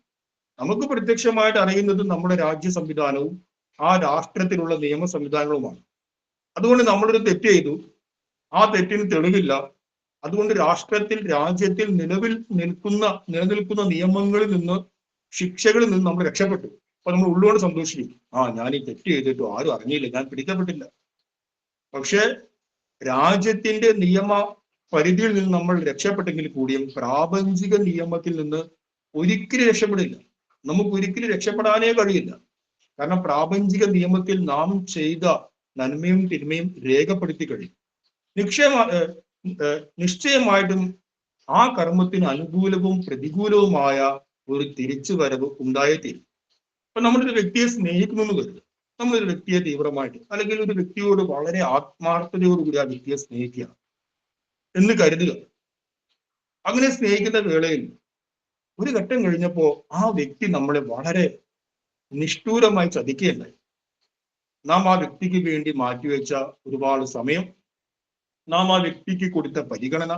നമുക്ക് പ്രത്യക്ഷമായിട്ട് അറിയുന്നത് നമ്മുടെ രാജ്യ സംവിധാനവും ആ രാഷ്ട്രത്തിലുള്ള നിയമ സംവിധാനങ്ങളുമാണ്. അതുകൊണ്ട് നമ്മളൊരു തെറ്റ് ചെയ്തു, ആ തെറ്റിന് തെളിവില്ല, അതുകൊണ്ട് രാജ്യത്തിൽ നിലനിൽക്കുന്ന നിയമങ്ങളിൽ നിന്ന്, ശിക്ഷകളിൽ നിന്ന് നമ്മൾ രക്ഷപ്പെട്ടു. അപ്പൊ നമ്മൾ ഉള്ളുകൊണ്ട് സന്തോഷിക്കും, ഞാൻ ഈ തെറ്റ് ചെയ്തിട്ടു ആരും അറിഞ്ഞില്ല, ഞാൻ പിടിക്കപ്പെട്ടില്ല. പക്ഷെ രാജ്യത്തിന്റെ നിയമ പരിധിയിൽ നിന്ന് നമ്മൾ രക്ഷപ്പെട്ടെങ്കിൽ കൂടിയും പ്രാപഞ്ചിക നിയമത്തിൽ നിന്ന് ഒരിക്കലും രക്ഷപ്പെടില്ല. നമുക്ക് ഒരിക്കലും രക്ഷപ്പെടാനേ കഴിയില്ല. കാരണം പ്രാപഞ്ചിക നിയമത്തിൽ നാം ചെയ്ത നന്മയും തിന്മയും രേഖപ്പെടുത്തി കഴിയും. നിശ്ചയമായിട്ടും ആ കർമ്മത്തിന് അനുകൂലവും പ്രതികൂലവുമായ ഒരു തിരിച്ചുവരവ് ഉണ്ടായേ തീരും. അപ്പൊ നമ്മളൊരു വ്യക്തിയെ സ്നേഹിക്കുന്നു എന്ന് കരുതുക, നമ്മളൊരു വ്യക്തിയെ തീവ്രമായിട്ട്, അല്ലെങ്കിൽ ഒരു വ്യക്തിയോട് വളരെ ആത്മാർത്ഥതയോടുകൂടി ആ വ്യക്തിയെ സ്നേഹിക്കുക എന്ന് കരുതുക. അങ്ങനെ സ്നേഹിക്കുന്ന വേളയിൽ ഒരു ഘട്ടം കഴിഞ്ഞപ്പോ ആ വ്യക്തി നമ്മളെ വളരെ നിഷ്ഠൂരമായി ചതിക്കുകയുണ്ടായി. നാം ആ വ്യക്തിക്ക് വേണ്ടി മാറ്റിവെച്ച ഒരുപാട് സമയം, നാം ആ വ്യക്തിക്ക് കൊടുത്ത പരിഗണന,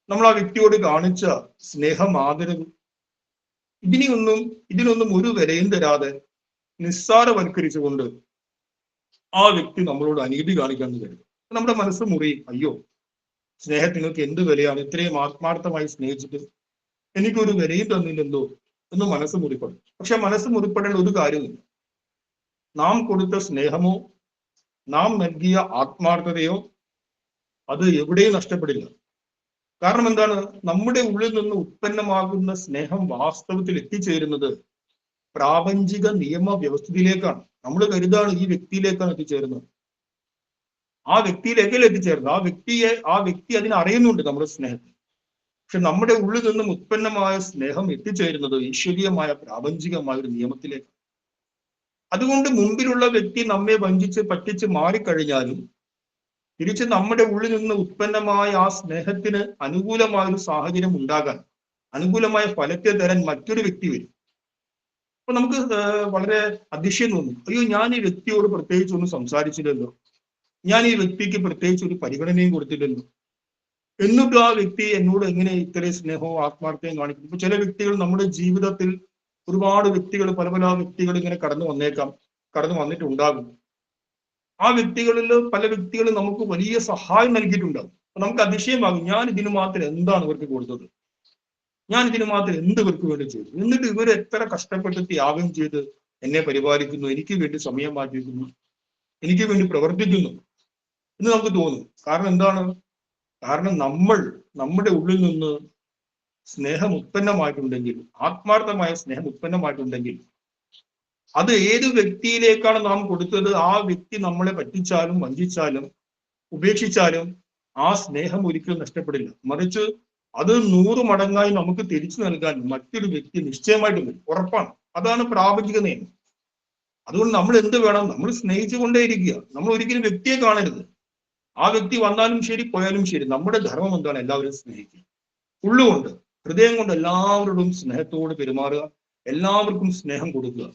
നമ്മൾ ആ വ്യക്തിയോട് കാണിച്ച സ്നേഹം, ആദരവ്, ഇതിനൊന്നും ഒരു വിലയും തരാതെ നിസ്സാരവൽക്കരിച്ചുകൊണ്ട് ആ വ്യക്തി നമ്മളോട് അനീതി കാണിക്കാന്ന് കരുതും. നമ്മുടെ മനസ്സ് മുറിയും. അയ്യോ, സ്നേഹത്തിനൊക്കെ എന്ത് വിലയാണ്, ഇത്രയും ആത്മാർത്ഥമായി സ്നേഹിച്ചിട്ട് എനിക്കൊരു വിലയും തന്നില്ലല്ലോ എന്ന് മനസ്സ് മുറിപ്പെടും. പക്ഷെ മനസ്സ് മുറിപ്പെടേണ്ട ഒരു കാര്യമില്ല. നാം കൊടുത്ത സ്നേഹമോ നാം നൽകിയ ആത്മാർത്ഥതയോ അത് എവിടെയും നഷ്ടപ്പെടില്ല. കാരണം എന്താണ്? നമ്മുടെ ഉള്ളിൽ നിന്ന് ഉത്പന്നമാകുന്ന സ്നേഹം വാസ്തവത്തിൽ എത്തിച്ചേരുന്നത് പ്രാപഞ്ചിക നിയമ വ്യവസ്ഥയിലേക്കാണ്. നമ്മൾ കരുതാണ് ഈ വ്യക്തിയിലേക്കാണ് എത്തിച്ചേരുന്നത്. ആ വ്യക്തിയിലേക്കല്ല എത്തിച്ചേരുന്നത്. ആ വ്യക്തി അതിനറിയുന്നുണ്ട് നമ്മുടെ സ്നേഹത്തെ. പക്ഷെ നമ്മുടെ ഉള്ളിൽ നിന്നും ഉത്പന്നമായ സ്നേഹം എത്തിച്ചേരുന്നത് ഈശ്വരീയമായ പ്രാപഞ്ചികമായ ഒരു നിയമത്തിലേക്ക്. അതുകൊണ്ട് മുമ്പിലുള്ള വ്യക്തി നമ്മെ വഞ്ചിച്ച് പറ്റിച്ച് മാറിക്കഴിഞ്ഞാലും തിരിച്ച് നമ്മുടെ ഉള്ളിൽ നിന്ന് ഉത്പന്നമായ ആ സ്നേഹത്തിന് അനുകൂലമായ ഒരു സാഹചര്യം ഉണ്ടാകാൻ, അനുകൂലമായ ഫലത്തെ തരാൻ മറ്റൊരു വ്യക്തി വരും. അപ്പൊ നമുക്ക് വളരെ അതിശയം തോന്നും. അയ്യോ, ഞാൻ ഈ വ്യക്തിയോട് പ്രത്യേകിച്ച് ഒന്നും സംസാരിച്ചില്ലല്ലോ, ഞാൻ ഈ വ്യക്തിക്ക് പ്രത്യേകിച്ച് ഒരു പരിഗണനയും കൊടുത്തില്ലല്ലോ, എന്നിട്ടും ആ വ്യക്തി എന്നോട് എങ്ങനെ ഇത്രയും സ്നേഹവും ആത്മാർത്ഥതയും കാണിക്കും. ഇപ്പൊ ചില വ്യക്തികൾ നമ്മുടെ ജീവിതത്തിൽ ഒരുപാട് വ്യക്തികൾ, പല പല വ്യക്തികൾ ഇങ്ങനെ കടന്നു വന്നിട്ടുണ്ടാകും. ആ വ്യക്തികളിൽ പല വ്യക്തികളും നമുക്ക് വലിയ സഹായം നൽകിയിട്ടുണ്ടാകും. അപ്പൊ നമുക്ക് അതിശയമാകും, ഞാൻ ഇതിന് മാത്രം എന്താണ് ഇവർക്ക് കൊടുത്തത്, ഞാൻ ഇതിന് മാത്രം എന്ത് ഇവർക്ക് വേണ്ടി ചെയ്തു, എന്നിട്ട് ഇവർ എത്ര കഷ്ടപ്പെട്ട് ത്യാഗം ചെയ്ത് എന്നെ പരിപാലിക്കുന്നു, എനിക്ക് വേണ്ടി സമയം മാറ്റിക്കുന്നു, എനിക്ക് വേണ്ടി പ്രവർത്തിക്കുന്നു എന്ന് നമുക്ക് തോന്നും. കാരണം എന്താണ്? കാരണം നമ്മുടെ ഉള്ളിൽ നിന്ന് സ്നേഹം ഉത്പന്നമായിട്ടുണ്ടെങ്കിൽ, ആത്മാർത്ഥമായ സ്നേഹം ഉത്പന്നമായിട്ടുണ്ടെങ്കിൽ, അത് ഏത് വ്യക്തിയിലേക്കാണ് നാം കൊടുത്തത്, ആ വ്യക്തി നമ്മളെ പറ്റിച്ചാലും വഞ്ചിച്ചാലും ഉപേക്ഷിച്ചാലും ആ സ്നേഹം ഒരിക്കലും നഷ്ടപ്പെടില്ല. മറിച്ച് അത് 100 മടങ്ങായി നമുക്ക് തിരിച്ചു നൽകാൻ മറ്റൊരു വ്യക്തി നിശ്ചയമായിട്ടും വരും, ഉറപ്പാണ്. അതാണ് പ്രാപഞ്ചിക നിയമം. അതുകൊണ്ട് നമ്മൾ എന്ത് വേണം? നമ്മൾ സ്നേഹിച്ചുകൊണ്ടേയിരിക്കുക. നമ്മൾ ഒരിക്കലും വ്യക്തിയെ കാണരുത്. ആ വ്യക്തി വന്നാലും ശരി, പോയാലും ശരി, നമ്മുടെ ധർമ്മം എന്താണ്? എല്ലാവരും സ്നേഹിക്കുക. ഉള്ളുകൊണ്ട്, ഹൃദയം കൊണ്ട് എല്ലാവരോടും സ്നേഹത്തോട് പെരുമാറുക, എല്ലാവർക്കും സ്നേഹം കൊടുക്കുക.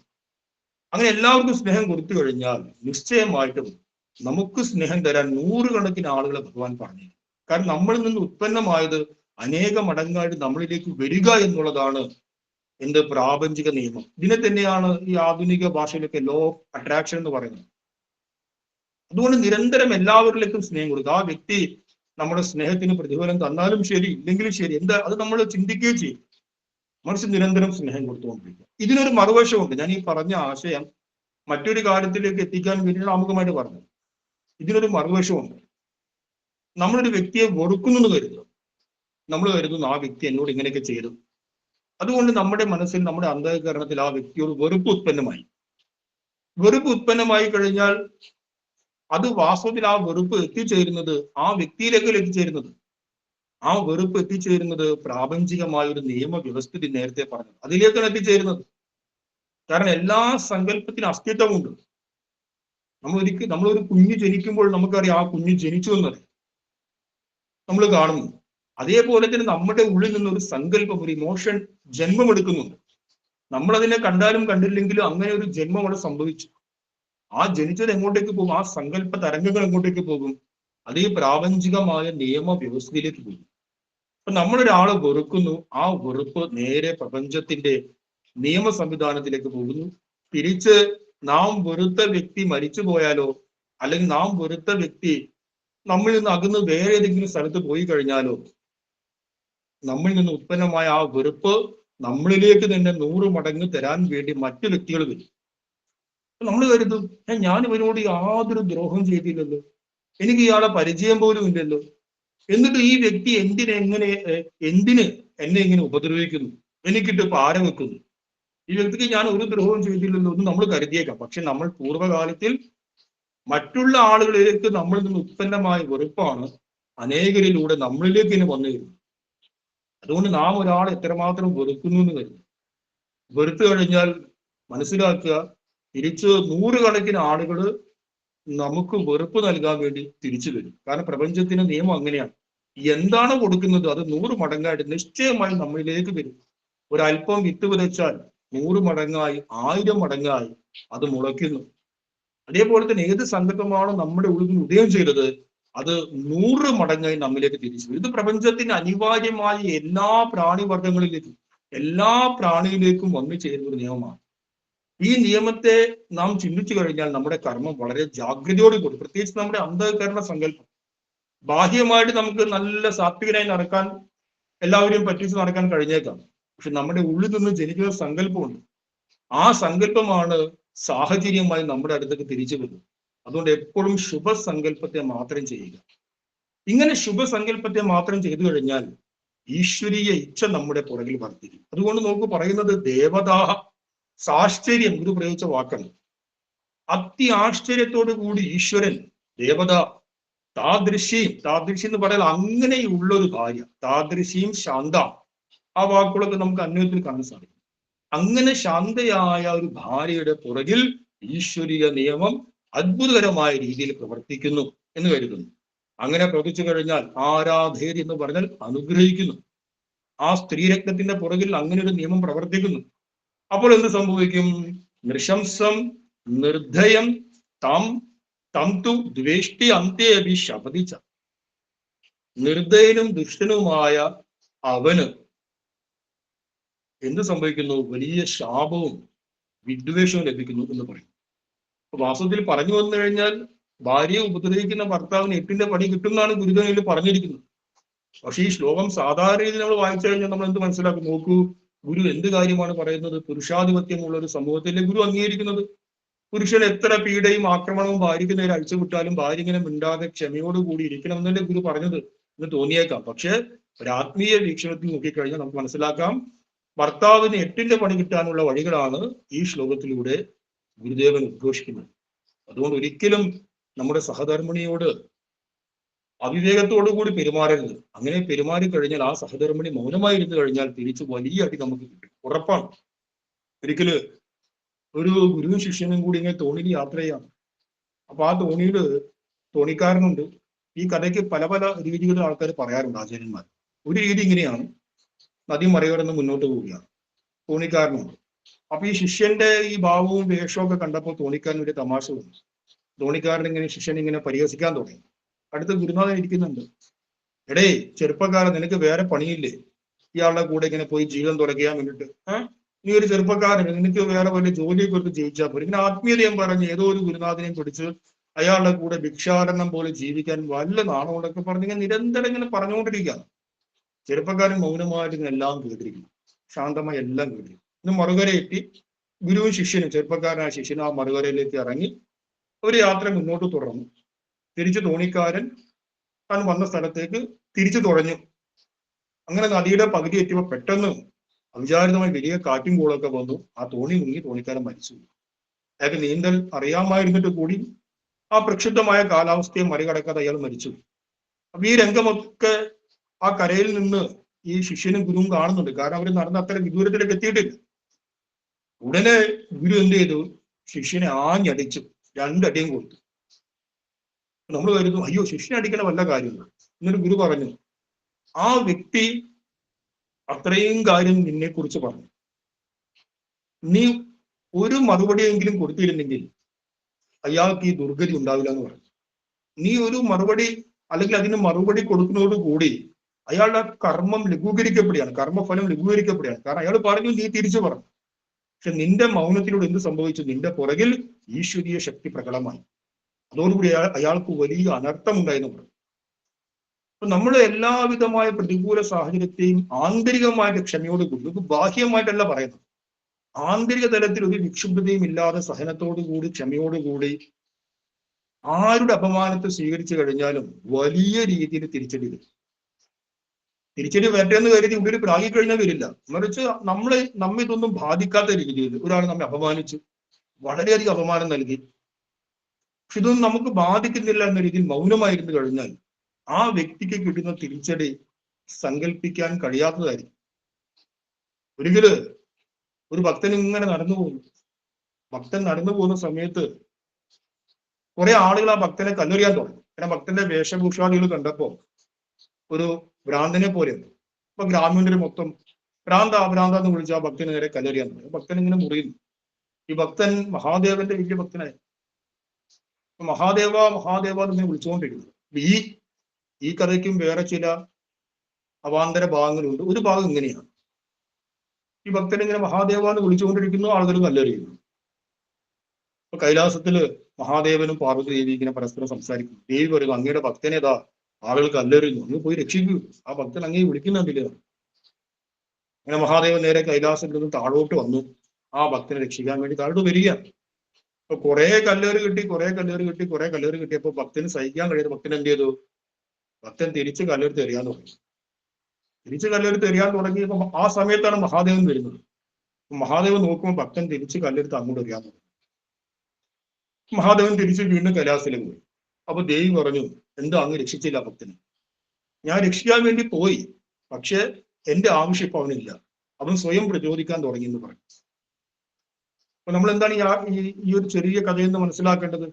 അങ്ങനെ എല്ലാവർക്കും സ്നേഹം കൊടുത്തു കഴിഞ്ഞാൽ നിശ്ചയമായിട്ടും നമുക്ക് സ്നേഹം തരാൻ 100 കണക്കിന് ആളുകളെ ഭഗവാൻ പറഞ്ഞു. കാരണം നമ്മളിൽ നിന്ന് ഉത്പന്നമായത് അനേക മടങ്ങായിട്ട് നമ്മളിലേക്ക് വരിക എന്നുള്ളതാണ് എന്ത്? പ്രാപഞ്ചിക നിയമം. ഇതിനെ തന്നെയാണ് ഈ ആധുനിക ഭാഷയിലൊക്കെ ലോ ഓഫ് അട്രാക്ഷൻ എന്ന് പറയുന്നത്. അതുകൊണ്ട് നിരന്തരം എല്ലാവരിലേക്കും സ്നേഹം കൊടുക്കുക. ആ വ്യക്തി നമ്മുടെ സ്നേഹത്തിന് പ്രതിഫലം തന്നാലും ശരി, ഇല്ലെങ്കിലും ശരി, അത് നമ്മൾ ചിന്തിക്കുകയും ചെയ്യും. മറിച്ച് നിരന്തരം സ്നേഹം കൊടുത്തുകൊണ്ടിരിക്കുക. ഇതിനൊരു മറുവശമുണ്ട്. ഞാൻ ഈ പറഞ്ഞ ആശയം മറ്റൊരു കാര്യത്തിലേക്ക് എത്തിക്കാൻ വേണ്ടിയാണ് ആമുഖമായിട്ട് പറഞ്ഞത്. ഇതിനൊരു മറുവശമുണ്ട്. നമ്മളൊരു വ്യക്തിയെ വെറുക്കുന്നു കരുതുക. നമ്മൾ കരുതുന്നു ആ വ്യക്തി എന്നോട് ഇങ്ങനെയൊക്കെ ചെയ്തു, അതുകൊണ്ട് നമ്മുടെ മനസ്സിൽ, നമ്മുടെ അന്തःകരണത്തിൽ ആ വ്യക്തിയോട് വെറുപ്പ് ഉത്പന്നമായി കഴിഞ്ഞാൽ അത് വാസ്തവത്തിൽ ആ വെറുപ്പ് എത്തിച്ചേരുന്നത് ആ വ്യക്തിയിലേക്കല്ല എത്തിച്ചേരുന്നത്. ആ വെറുപ്പ് എത്തിച്ചേരുന്നത് പ്രാപഞ്ചികമായ ഒരു നിയമവ്യവസ്ഥിതി നേരത്തെ പറഞ്ഞു അതിലേക്കാണ് എത്തിച്ചേരുന്നത്. കാരണം എല്ലാ സങ്കല്പത്തിനും അസ്തിത്വമുണ്ട്. നമ്മളൊരു കുഞ്ഞ് ജനിക്കുമ്പോൾ നമുക്കറിയാം ആ കുഞ്ഞ് ജനിച്ചു എന്നറിയാം, നമ്മൾ കാണുന്നു. അതേപോലെ തന്നെ നമ്മുടെ ഉള്ളിൽ നിന്നൊരു സങ്കല്പം, ഒരു ഇമോഷൻ ജന്മമെടുക്കുന്നുണ്ട്. നമ്മളതിനെ കണ്ടാലും കണ്ടില്ലെങ്കിലും അങ്ങനെ ഒരു ജന്മം അവിടെ സംഭവിച്ചു. ആ ജനിച്ചത് എങ്ങോട്ടേക്ക് പോകും? ആ സങ്കല്പ തരംഗങ്ങൾ എങ്ങോട്ടേക്ക് പോകും? അത് ഈ പ്രാപഞ്ചികമായ നിയമവ്യവസ്ഥയിലേക്ക് പോകും. അപ്പൊ നമ്മളൊരാളെ വെറുക്കുന്നു, ആ വെറുപ്പ് നേരെ പ്രപഞ്ചത്തിന്റെ നിയമ സംവിധാനത്തിലേക്ക് പോകുന്നു. തിരിച്ച് നാം വെറുത്ത വ്യക്തി മരിച്ചു പോയാലോ, അല്ലെങ്കിൽ നാം വെറുത്ത വ്യക്തി നമ്മളിൽ നിന്ന് അകന്ന് വേറെ ഏതെങ്കിലും സ്ഥലത്ത് പോയി കഴിഞ്ഞാലോ, നമ്മളിൽ നിന്ന് ഉത്പന്നമായ ആ വെറുപ്പ് നമ്മളിലേക്ക് തന്നെ 100 മടങ്ങ് തരാൻ വേണ്ടി മറ്റു വ്യക്തികൾ വരും. നമ്മൾ കരുതും, ഞാൻ ഇവനോട് യാതൊരു ദ്രോഹം ചെയ്തില്ലല്ലോ, എനിക്ക് ഇയാളെ പരിചയം പോലും ഇല്ലല്ലോ, എന്നിട്ട് ഈ വ്യക്തി എന്തിന് എന്നെ ഇങ്ങനെ ഉപദ്രവിക്കുന്നു, എനിക്കിട്ട് പാര വെക്കുന്നു, ഈ വ്യക്തിക്ക് ഞാൻ ഒരു ദ്രോഹം ചെയ്തില്ലല്ലോ എന്ന് നമ്മൾ കരുതിയേക്കാം. പക്ഷെ നമ്മൾ പൂർവ്വകാലത്തിൽ മറ്റുള്ള ആളുകളിലേക്ക് നമ്മളിൽ നിന്ന് ഉത്പന്നമായ വെറുപ്പാണ് അനേകരിലൂടെ നമ്മളിലേക്ക് ഇനി വന്നു വരുന്നത്. അതുകൊണ്ട് നാം ഒരാളെ എത്രമാത്രം വെറുക്കുന്നു എന്ന് കരുതും. വെറുത്തു കഴിഞ്ഞാൽ മനസ്സിലാക്കുക, തിരിച്ച് 100 കണക്കിന് ആളുകൾ നമുക്ക് വെറുപ്പ് നൽകാൻ വേണ്ടി തിരിച്ചു വരും. കാരണം പ്രപഞ്ചത്തിന്റെ നിയമം അങ്ങനെയാണ്. എന്താണ് കൊടുക്കുന്നത് അത് 100 മടങ്ങായിട്ട് നിശ്ചയമായി നമ്മളിലേക്ക് വരും. ഒരല്പം വിത്ത് വിതച്ചാൽ 100 മടങ്ങായി, 1000 മടങ്ങായി അത് മുളയ്ക്കുന്നു. അതേപോലെ തന്നെ ഏത് സങ്കല്പമാണോ നമ്മുടെ ഉള്ളിൽ നിന്ന് ഉദയം ചെയ്തത് അത് 100 മടങ്ങായി നമ്മിലേക്ക് തിരിച്ചു വരും. ഇത് പ്രപഞ്ചത്തിന് അനിവാര്യമായ എല്ലാ പ്രാണിവർഗങ്ങളിലേക്കും, എല്ലാ പ്രാണിയിലേക്കും വന്നു ചേരുന്ന ഒരു നിയമമാണ്. ഈ നിയമത്തെ നാം ചിന്തിച്ചു കഴിഞ്ഞാൽ നമ്മുടെ കർമ്മം വളരെ ജാഗ്രതയോടെ കൂടി, പ്രത്യേകിച്ച് നമ്മുടെ അന്ധകരണ സങ്കല്പം, ബാഹ്യമായിട്ട് നമുക്ക് നല്ല സാത്വികനായി നടക്കാൻ എല്ലാവരെയും പറ്റിച്ച് നടക്കാൻ കഴിഞ്ഞേക്കാം. പക്ഷെ നമ്മുടെ ഉള്ളിൽ നിന്ന് ജനിക്കുന്ന സങ്കല്പമുണ്ട്. ആ സങ്കല്പമാണ് സാഹചര്യമായി നമ്മുടെ അടുത്തേക്ക് തിരിച്ചു വരുന്നത്. അതുകൊണ്ട് എപ്പോഴും ശുഭസങ്കല്പത്തെ മാത്രം ചെയ്യുക. ഇങ്ങനെ ശുഭസങ്കല്പത്തെ മാത്രം ചെയ്തു കഴിഞ്ഞാൽ ഈശ്വരീയ ഇച്ഛ നമ്മുടെ പുറകിൽ വർദ്ധിക്കും. അതുകൊണ്ട് നമുക്ക് പറയുന്നത് ദേവതാഹ, സാശ്ചര്യം ഗുരു പ്രയോഗിച്ച വാക്കാണ്. ആശ്ചര്യത്തോടു കൂടി ഈശ്വരൻ, ദേവത, താദൃശി എന്ന് പറയാൻ അങ്ങനെയുള്ള ഒരു ഭാര്യ, താദൃശിയും ശാന്ത, ആ വാക്കുകളൊക്കെ നമുക്ക് അന്വയത്തിൽ കാണാൻ സാധിക്കും. അങ്ങനെ ശാന്തയായ ഒരു ഭാര്യയുടെ പുറകിൽ ഈശ്വരീയ നിയമം അത്ഭുതകരമായ രീതിയിൽ പ്രവർത്തിക്കുന്നു എന്ന് കരുതുന്നു. അങ്ങനെ പ്രവർത്തിച്ചു കഴിഞ്ഞാൽ ആരാധേരി എന്ന് പറഞ്ഞാൽ അനുഗ്രഹിക്കുന്നു. ആ സ്ത്രീരത്നത്തിന്റെ പുറകിൽ അങ്ങനെ ഒരു നിയമം പ്രവർത്തിക്കുന്നു. അപ്പോൾ എന്ത് സംഭവിക്കും? നൃശംസം നിർദ്ധയം തം തം തു ദ്വേഷ്ടി അന്ത്യഭി ശപതിച്ച. നിർദ്ദയനും ദുഷ്ടനുമായ അവന് എന്ത് സംഭവിക്കുന്നു? വലിയ ശാപവും വിദ്വേഷവും ലഭിക്കുന്നു എന്ന് പറയും. വാസ്തവത്തിൽ പറഞ്ഞു വന്നു കഴിഞ്ഞാൽ ഭാര്യയെ ഉപദ്രവിക്കുന്ന ഭർത്താവിന് 8ന്റെ പണി കിട്ടുന്നതാണ് ഗുരുദേവനിൽ പറഞ്ഞിരിക്കുന്നത്. പക്ഷെ ഈ ശ്ലോകം സാധാരണ രീതിയിൽ നമ്മൾ വായിച്ചു കഴിഞ്ഞാൽ നമ്മൾ എന്ത് മനസ്സിലാക്കും? നോക്കൂ, ഗുരു എന്ത് കാര്യമാണ് പറയുന്നത്? പുരുഷാധിപത്യമുള്ള ഒരു സമൂഹത്തിലെ ഗുരു അംഗീകരിക്കുന്നത്. പുരുഷൻ എത്ര പീഡയും ആക്രമണവും ഭാര്യയ്ക്ക് നേരെ അഴിച്ചുവിട്ടാലും ഭാര്യ ഇങ്ങനെ മിണ്ടാതെ ക്ഷമയോടുകൂടി ഇരിക്കണം എന്നല്ലേ ഗുരു പറഞ്ഞത് എന്ന് തോന്നിയേക്കാം. പക്ഷെ ഒരു ആത്മീയ വീക്ഷണത്തിൽ നോക്കിക്കഴിഞ്ഞാൽ നമുക്ക് മനസ്സിലാക്കാം, ഭർത്താവിന് 8ന്റെ പണി കിട്ടാനുള്ള വഴികളാണ് ഈ ശ്ലോകത്തിലൂടെ ഗുരുദേവൻ ഉദ്ഘോഷിക്കുന്നത്. അതുകൊണ്ട് ഒരിക്കലും നമ്മുടെ സഹധർമ്മിണിയോട് അവിവേകത്തോടു കൂടി പെരുമാറരുത്. അങ്ങനെ പെരുമാറി കഴിഞ്ഞാൽ ആ സഹധർമ്മിണി മൗനമായിരുന്നു കഴിഞ്ഞാൽ തിരിച്ച് വലിയ അടി നമുക്ക് കിട്ടും, ഉറപ്പാണ്. ഒരിക്കല് ഒരു ഗുരുവും ശിഷ്യനും കൂടി ഇങ്ങനെ തോണിയിൽ യാത്ര ചെയ്യാം. അപ്പൊ ആ തോണിക്കാരനുണ്ട്. ഈ കഥയ്ക്ക് പല പല രീതികളിൽ ആൾക്കാർ പറയാറുണ്ട്, ആചാര്യന്മാർ. ഒരു രീതി ഇങ്ങനെയാണ്: നദി മറികടന്ന് മുന്നോട്ട് പോവുകയാണ്, തോണിക്കാരനുണ്ട്. അപ്പൊ ഈ ശിഷ്യന്റെ ഈ ഭാവവും വേഷവും ഒക്കെ കണ്ടപ്പോൾ തോണിക്കാരൻ ഒരു തമാശ വന്നു. തോണിക്കാരൻ ഇങ്ങനെ ശിഷ്യൻ ഇങ്ങനെ പരിഹസിക്കാൻ തുടങ്ങി. അടുത്ത് ഗുരുനാഥൻ ഇരിക്കുന്നുണ്ട്. എടേ ചെറുപ്പക്കാരൻ, നിനക്ക് വേറെ പണിയില്ലേ ഇയാളുടെ കൂടെ ഇങ്ങനെ പോയി ജീവിതം തുടയ്ക്കാൻ വേണ്ടിട്ട്? നീ ഒരു ചെറുപ്പക്കാരൻ, നിനക്ക് വേറെ വല്ല ജോലിയെ കുറിച്ച് ജയിച്ചാൽ പോലും. ഇങ്ങനെ ആത്മീയതയും പറഞ്ഞ് ഏതോ ഒരു ഗുരുനാഥനെയും പിടിച്ച് അയാളുടെ കൂടെ ഭിക്ഷാടനം പോലെ ജീവിക്കാൻ വല്ല നാണോടൊക്കെ പറഞ്ഞ് ഇങ്ങനെ നിരന്തരം ഇങ്ങനെ പറഞ്ഞുകൊണ്ടിരിക്കുകയാണ്. ചെറുപ്പക്കാരൻ മൗനമായിട്ട് എല്ലാം കേട്ടിരിക്കുന്നു, ശാന്തമായി എല്ലാം കേട്ടിരിക്കുന്നു. ഇന്ന് മറുകരയെത്തി ഗുരുവും ശിഷ്യനും, ചെറുപ്പക്കാരനായ ശിഷ്യനും ആ മറുകരയിലേക്ക് ഇറങ്ങി ഒരു യാത്ര മുന്നോട്ട് തുടർന്നു. തിരിച്ചു തോണിക്കാരൻ താൻ വന്ന സ്ഥലത്തേക്ക് തിരിച്ചു തുഴഞ്ഞു. അങ്ങനെ നദിയുടെ പകുതി എത്തിയപ്പോൾ പെട്ടെന്ന് അവിചാരിതമായി വലിയ കാറ്റും കോളൊക്കെ വന്നു. ആ തോണി മുങ്ങി തോണിക്കാരൻ മരിച്ചു. അയാൾക്ക് നീന്തൽ അറിയാമായിരുന്നിട്ട് കൂടി ആ പ്രക്ഷുബ്ധമായ കാലാവസ്ഥയെ മറികടക്കാതെ അയാൾ മരിച്ചു. അപ്പൊ ഈ രംഗമൊക്കെ ആ കരയിൽ നിന്ന് ഈ ശിഷ്യനും ഗുരുവും കാണുന്നുണ്ട്. കാരണം അവർ നടന്ന അത്ര വിദൂരത്തിലേക്ക് എത്തിയിട്ടില്ല. ഉടനെ ഗുരു എന്ത് ചെയ്തു? ശിഷ്യനെ ആഞ്ഞടിച്ചു, 2 അടിയും കൊടുത്തു. നമ്മൾ കരുതും, അയ്യോ ശിഷ്യനെ അടിക്കണ വല്ല കാര്യമുണ്ട്. എന്നിട്ട് ഗുരു പറഞ്ഞു, ആ വ്യക്തി അത്രയും കാര്യം നിന്നെ കുറിച്ച് പറഞ്ഞു, നീ ഒരു മറുപടിയെങ്കിലും കൊടുത്തിരുന്നെങ്കിൽ അയാൾക്ക് ഈ ദുർഗതി ഉണ്ടാവില്ല എന്ന് പറഞ്ഞു. നീ ഒരു മറുപടി അല്ലെങ്കിൽ അതിന് മറുപടി കൊടുക്കുന്നതോടുകൂടി അയാളുടെ കർമ്മം ലഘൂകരിക്കപ്പെടുകയാണ്, കർമ്മഫലം ലഘൂകരിക്കപ്പെടുകയാണ്. കാരണം അയാൾ പറഞ്ഞു, നീ തിരിച്ചു പറഞ്ഞു. പക്ഷെ നിന്റെ മൗനത്തിലൂടെ എന്ത് സംഭവിച്ചു? നിന്റെ പുറകിൽ ഈശ്വരീയ ശക്തി പ്രകടമായി. അതോടുകൂടി അയാൾക്ക് വലിയ അനർത്ഥം ഉണ്ടായെന്ന് പറഞ്ഞു. അപ്പൊ നമ്മുടെ എല്ലാവിധമായ പ്രതികൂല സാഹചര്യത്തെയും ആന്തരികമായിട്ട് ക്ഷമയോടുകൂടി, നമുക്ക് ബാഹ്യമായിട്ടല്ല പറയുന്നത്, ആന്തരിക തലത്തിൽ ഒരു വിക്ഷുബ്ധതയും ഇല്ലാതെ സഹനത്തോടുകൂടി ക്ഷമയോടുകൂടി ആരുടെ അപമാനത്തെ സ്വീകരിച്ചു കഴിഞ്ഞാലും വലിയ രീതിയിൽ തിരിച്ചടി വരും. തിരിച്ചടി വരട്ടെന്ന് കരുതി ഉള്ളിൽ പ്രാഗിക്കഴിഞ്ഞാൽ വരില്ല. മറിച്ച് നമ്മെ ഇതൊന്നും ബാധിക്കാത്ത രീതിയിൽ ഒരാൾ നമ്മെ അപമാനിച്ചു, വളരെയധികം അപമാനം നൽകി, പക്ഷെ ഇതൊന്നും നമുക്ക് ബാധിക്കുന്നില്ല എന്ന രീതിയിൽ മൗനമായിരുന്നു കഴിഞ്ഞാൽ ആ വ്യക്തിക്ക് കിട്ടുന്ന തിരിച്ചടി സങ്കല്പിക്കാൻ കഴിയാത്തതായിരിക്കും. ഒരിക്കല് ഒരു ഭക്തൻ ഇങ്ങനെ നടന്നു പോകുന്നു. ഭക്തൻ നടന്നു പോകുന്ന സമയത്ത് കുറെ ആളുകൾ ആ ഭക്തനെ കല്ലെറിയാൻ തുടങ്ങി. കാരണം ഭക്തന്റെ വേഷഭൂഷാദികൾ കണ്ടപ്പോ ഒരു ഭ്രാന്തനെ പോലെയുണ്ട്. അപ്പൊ ഗ്രാമീണര് മൊത്തം ഭ്രാന്ത എന്ന് വിളിച്ച് ആ ഭക്തന് നേരെ കല്ലെറിയാൻ തുടങ്ങി. ഭക്തൻ ഇങ്ങനെ മുറിയുന്നു. ഈ ഭക്തൻ മഹാദേവന്റെ വലിയ ഭക്തനായി. മഹാദേവ എന്ന് വിളിച്ചുകൊണ്ടിരിക്കുന്നു. ഈ കഥയ്ക്കും വേറെ ചില അവാന്തര ഭാഗങ്ങളുണ്ട്. ഒരു ഭാഗം ഇങ്ങനെയാണ്: ഈ ഭക്തൻ ഇങ്ങനെ മഹാദേവ എന്ന് വിളിച്ചുകൊണ്ടിരിക്കുന്നു, ആളുകൾ കല്ലെറിയുന്നു. ഇപ്പൊ കൈലാസത്തില് മഹാദേവനും പാർവതി ദേവി ഇങ്ങനെ പരസ്പരം സംസാരിക്കും. ദേവി പറയുന്നു, അങ്ങയുടെ ഭക്തനേതാ ആളുകൾ കല്ലെറിയുന്നു, അങ്ങ് പോയി രക്ഷിക്കൂ, ആ ഭക്തൻ അങ്ങേ വിളിക്കുന്നുണ്ടില്ല. അങ്ങനെ മഹാദേവൻ നേരെ കൈലാസത്തിൽ നിന്ന് താഴോട്ട് വന്നു ആ ഭക്തനെ രക്ഷിക്കാൻ വേണ്ടി താഴോട്ട് വരികയാണ്. അപ്പൊ കുറെ കല്ലേറ് കിട്ടി, കുറെ കല്ലേറ് കിട്ടിയപ്പോ ഭക്തന് സഹിക്കാൻ കഴിയാതെ ഭക്തൻ എന്ത് ചെയ്തു? ഭക്തൻ തിരിച്ച് കല്ലെടുത്ത് എറിയാൻ തുടങ്ങി. തിരിച്ച് കല്ലെടുത്ത് എറിയാൻ തുടങ്ങിയപ്പോ ആ സമയത്താണ് മഹാദേവൻ വരുന്നത്. മഹാദേവൻ നോക്കുമ്പോൾ ഭക്തൻ തിരിച്ച് കല്ലെടുത്ത് അങ്ങോട്ട് എറിയാൻ തുടങ്ങി. മഹാദേവൻ തിരിച്ച് വീണ്ടും കൈലാസത്തിലേക്ക് പോയി. അപ്പൊ ദേവി പറഞ്ഞു, എന്താ അങ്ങ് രക്ഷിച്ചില്ല ഭക്തനെ? ഞാൻ രക്ഷിക്കാൻ വേണ്ടി പോയി, പക്ഷെ എന്റെ ആവശ്യം ഇപ്പൊ അവനില്ല, അവൻ സ്വയം പ്രചോദിക്കാൻ തുടങ്ങി എന്ന് പറഞ്ഞു. അപ്പൊ നമ്മൾ എന്താണ് ഈ ഒരു ചെറിയ കഥയിൽ നിന്ന് മനസ്സിലാക്കേണ്ടത്?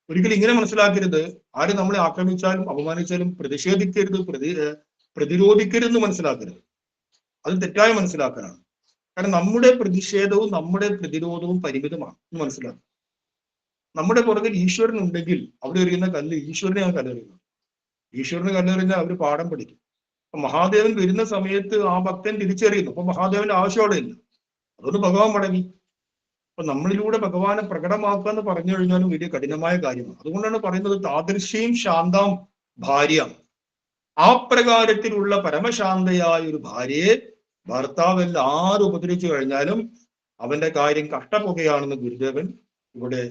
ഒരിക്കലും ഇങ്ങനെ മനസ്സിലാക്കരുത്, ആര് നമ്മളെ ആക്രമിച്ചാലും അപമാനിച്ചാലും പ്രതിഷേധിക്കരുത്, പ്രതിരോധിക്കരുതെന്ന് മനസ്സിലാക്കരുത്. അത് തെറ്റായ മനസ്സിലാക്കലാണ്. കാരണം നമ്മുടെ പ്രതിഷേധവും നമ്മുടെ പ്രതിരോധവും പരിമിതമാണ് എന്ന് മനസ്സിലാക്കുക. നമ്മുടെ പുറകിൽ ഈശ്വരൻ ഉണ്ടെങ്കിൽ അവിടെ എറിയുന്ന കല്ല് ഈശ്വരനെയാണ് കല്ലെറിയുന്നത്. ഈശ്വരന് കല്ലെറിഞ്ഞാൽ അവർ പാഠം പഠിക്കും. അപ്പൊ മഹാദേവൻ വരുന്ന സമയത്ത് ആ ഭക്തൻ തിരിച്ചറിയുന്നു. അപ്പൊ മഹാദേവന്റെ ആവശ്യം അവിടെ ഇല്ല, അതുകൊണ്ട് ഭഗവാൻ മടങ്ങി. അപ്പൊ നമ്മളിലൂടെ ഭഗവാനെ പ്രകടമാക്കുക എന്ന് പറഞ്ഞു കഴിഞ്ഞാലും വലിയ കഠിനമായ കാര്യമാണ്. അതുകൊണ്ടാണ് പറയുന്നത് താദൃശ്യം ശാന്താം ഭാര്യ. ആ പ്രകാരത്തിലുള്ള പരമശാന്തയായ ഒരു ഭാര്യയെ ഭർത്താവെല്ലാം ആര് ഉപദ്രവിച്ചു കഴിഞ്ഞാലും അവന്റെ കാര്യം കഷ്ടപ്പുകയാണെന്ന് ഗുരുദേവൻ ഇവിടെ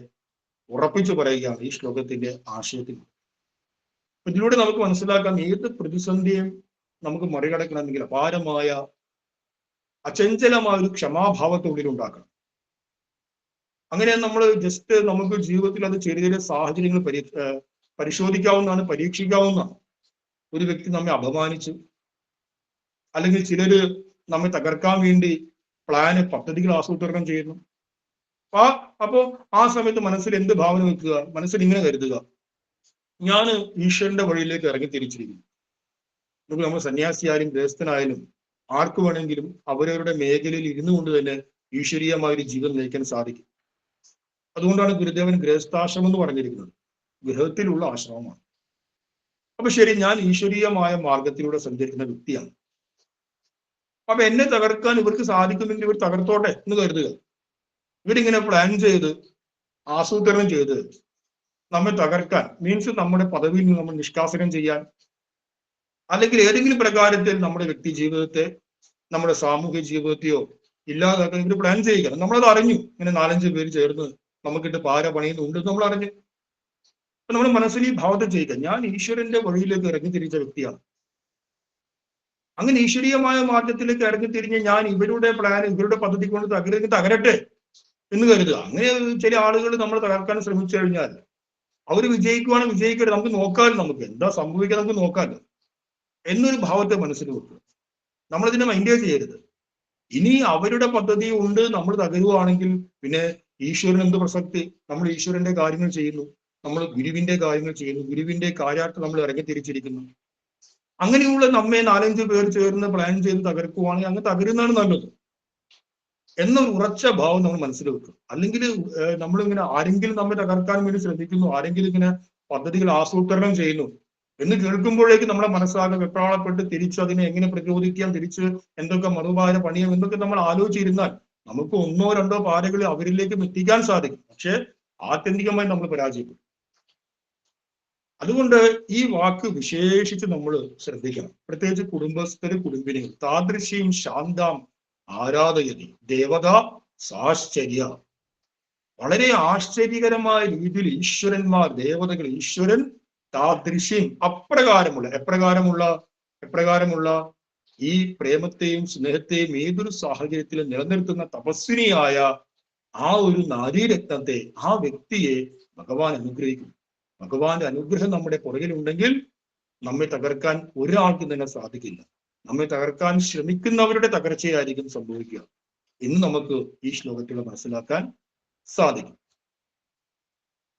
ഉറപ്പിച്ചു പറയുകയാണ് ഈ ശ്ലോകത്തിന്റെ ആശയത്തിൽ. ഇതിലൂടെ നമുക്ക് മനസ്സിലാക്കാം, ഏത് പ്രതിസന്ധിയും നമുക്ക് മറികടക്കണമെങ്കിൽ അപാരമായ അചഞ്ചലമായ ഒരു ക്ഷമാഭാവത്തുള്ളിൽ ഉണ്ടാക്കണം. അങ്ങനെ നമ്മൾ ജസ്റ്റ് നമുക്ക് ജീവിതത്തിൽ അത് ചെറിയ ചെറിയ സാഹചര്യങ്ങൾ പരിശോധിക്കാവുന്നതാണ്, പരീക്ഷിക്കാവുന്നതാണ്. ഒരു വ്യക്തി നമ്മെ അപമാനിച്ചു, അല്ലെങ്കിൽ ചിലര് നമ്മെ തകർക്കാൻ വേണ്ടി പദ്ധതികൾ ആസൂത്രണം ചെയ്യുന്നു. അപ്പോ ആ സമയത്ത് മനസ്സിൽ എന്ത് ഭാവന വെക്കുക? മനസ്സിൽ ഇങ്ങനെ കരുതുക, ഞാൻ ഈശ്വരന്റെ വഴിയിലേക്ക് ഇറങ്ങി തിരിച്ചിരിക്കുന്നു. നമ്മൾ സന്യാസിയായാലും ഗൃഹസ്ഥനായാലും ആർക്ക് വേണമെങ്കിലും അവരവരുടെ മേഖലയിൽ ഇരുന്നു കൊണ്ട് തന്നെ ഈശ്വരീയമായ ഒരു ജീവിതം നയിക്കാൻ സാധിക്കും. അതുകൊണ്ടാണ് ഗുരുദേവൻ ഗൃഹസ്ഥാശ്രമം എന്ന് പറഞ്ഞിരിക്കുന്നത്. ഗൃഹത്തിലുള്ള ആശ്രമമാണ്. അപ്പൊ ശരി, ഞാൻ ഈശ്വരീയമായ മാർഗത്തിലൂടെ സഞ്ചരിക്കുന്ന വ്യക്തിയാണ്. അപ്പൊ എന്നെ തകർക്കാൻ ഇവർക്ക് സാധിക്കുമെങ്കിൽ ഇവർ തകർത്തോട്ടെ എന്ന് കരുതുക. ഇവരിങ്ങനെ പ്ലാൻ ചെയ്ത് ആസൂത്രണം ചെയ്ത് നമ്മെ തകർക്കാൻ, മീൻസ് നമ്മുടെ പദവിയിൽ നിന്ന് നമ്മൾ നിഷ്കാസനം ചെയ്യാൻ, അല്ലെങ്കിൽ ഏതെങ്കിലും പ്രകാരത്തിൽ നമ്മുടെ വ്യക്തി ജീവിതത്തെ, നമ്മുടെ സാമൂഹ്യ ജീവിതത്തെയോ ഇല്ലാതാക്കാൻ ഇവർ പ്ലാൻ ചെയ്യുക. നമ്മളത് അറിഞ്ഞു. ഇങ്ങനെ 4-5 പേര് ചേർന്ന് നമുക്കിട്ട് പാര പണിയുന്നുണ്ട് നമ്മൾ അറിഞ്ഞു. അപ്പൊ നമ്മുടെ മനസ്സിൽ ഈ ഭാവത്തെ ചെയ്യുക, ഞാൻ ഈശ്വരന്റെ വഴിയിലേക്ക് ഇറങ്ങി തിരിച്ച വ്യക്തിയാണ്. അങ്ങനെ ഈശ്വരീയമായ മാർഗത്തിലേക്ക് ഇറങ്ങി തിരിഞ്ഞ് ഞാൻ ഇവരുടെ പ്ലാൻ, ഇവരുടെ പദ്ധതി കൊണ്ട് തകരട്ടെ എന്ന് കരുതുക. അങ്ങനെ ചില ആളുകൾ നമ്മൾ തകർക്കാൻ ശ്രമിച്ചു കഴിഞ്ഞാൽ അവർ വിജയിക്കുവാണെങ്കിൽ വിജയിക്കട്ടെ, നമുക്ക് നോക്കാമല്ലോ, നമുക്ക് എന്താ സംഭവിക്കുക നമുക്ക് നോക്കാമല്ലോ എന്നൊരു ഭാവത്തെ മനസ്സിൽ വെക്കുക. നമ്മളിതിനെ മൈൻഡ് ചെയ്യരുത്. ഇനി അവരുടെ പദ്ധതി ഉണ്ട്, നമ്മൾ തകരുവാണെങ്കിൽ പിന്നെ ഈശ്വരൻ എന്ത് പ്രസക്തി? നമ്മൾ ഈശ്വരന്റെ കാര്യങ്ങൾ ചെയ്യുന്നു, നമ്മൾ ഗുരുവിന്റെ കാര്യങ്ങൾ ചെയ്യുന്നു, ഗുരുവിന്റെ കാര്യമായിട്ട് നമ്മൾ ഇറങ്ങി തിരിച്ചിരിക്കുന്നു. അങ്ങനെയുള്ള നമ്മെ 4-5 പേർ ചേർന്ന് പ്ലാൻ ചെയ്ത് തകർക്കുവാണെങ്കിൽ അങ്ങ് തകരുന്നതാണ് നല്ലത് എന്നൊരു ഉറച്ച ഭാവം നമ്മൾ മനസ്സിൽ വെക്കും. അല്ലെങ്കിൽ നമ്മളിങ്ങനെ ആരെങ്കിലും നമ്മെ തകർക്കാൻ വേണ്ടി ശ്രദ്ധിക്കുന്നു, ആരെങ്കിലും ഇങ്ങനെ പദ്ധതികൾ ആസൂത്രണം ചെയ്യുന്നു എന്ന് കേൾക്കുമ്പോഴേക്കും നമ്മുടെ മനസ്സാകെ വെപ്രാളപ്പെട്ട് തിരിച്ച് അതിനെ എങ്ങനെ പ്രതിരോധിക്കാം, തിരിച്ച് എന്തൊക്കെ മറുപാര പണിയാം എന്നൊക്കെ നമ്മൾ ആലോചിച്ചിരുന്നാൽ നമുക്ക് 1-2 പാരകൾ അവരിലേക്ക് എത്തിക്കാൻ സാധിക്കും. പക്ഷെ ആത്യന്തികമായി നമ്മൾ പരാജയപ്പെടും. അതുകൊണ്ട് ഈ വാക്ക് വിശേഷിച്ച് നമ്മൾ ശ്രദ്ധിക്കണം. പ്രത്യേകിച്ച് കുടുംബസ്ഥര്, കുടുംബിനികൾ. താദൃശ്യം ശാന്താം ആരാധയതി ദേവത സാശ്ചര്യ. വളരെ ആശ്ചര്യകരമായ രീതിയിൽ ഈശ്വരന്മാർ, ദേവതകൾ, ഈശ്വരൻ താദൃശ്യം എപ്രകാരമുള്ള ഈ പ്രേമത്തെയും സ്നേഹത്തെയും ഏതൊരു സാഹചര്യത്തിലും നിലനിർത്തുന്ന തപസ്വിനിയായ ആ ഒരു നാരീരത്നത്തെ, ആ വ്യക്തിയെ ഭഗവാൻ അനുഗ്രഹിക്കും. ഭഗവാന്റെ അനുഗ്രഹം നമ്മുടെ പുറകിലുണ്ടെങ്കിൽ നമ്മെ തകർക്കാൻ ഒരാൾക്കും തന്നെ സാധിക്കില്ല. നമ്മെ തകർക്കാൻ ശ്രമിക്കുന്നവരുടെ തകർച്ചയായിരിക്കും സംഭവിക്കുക എന്ന് നമുക്ക് ഈ ശ്ലോകത്തിലൂടെ മനസ്സിലാക്കാൻ സാധിക്കും.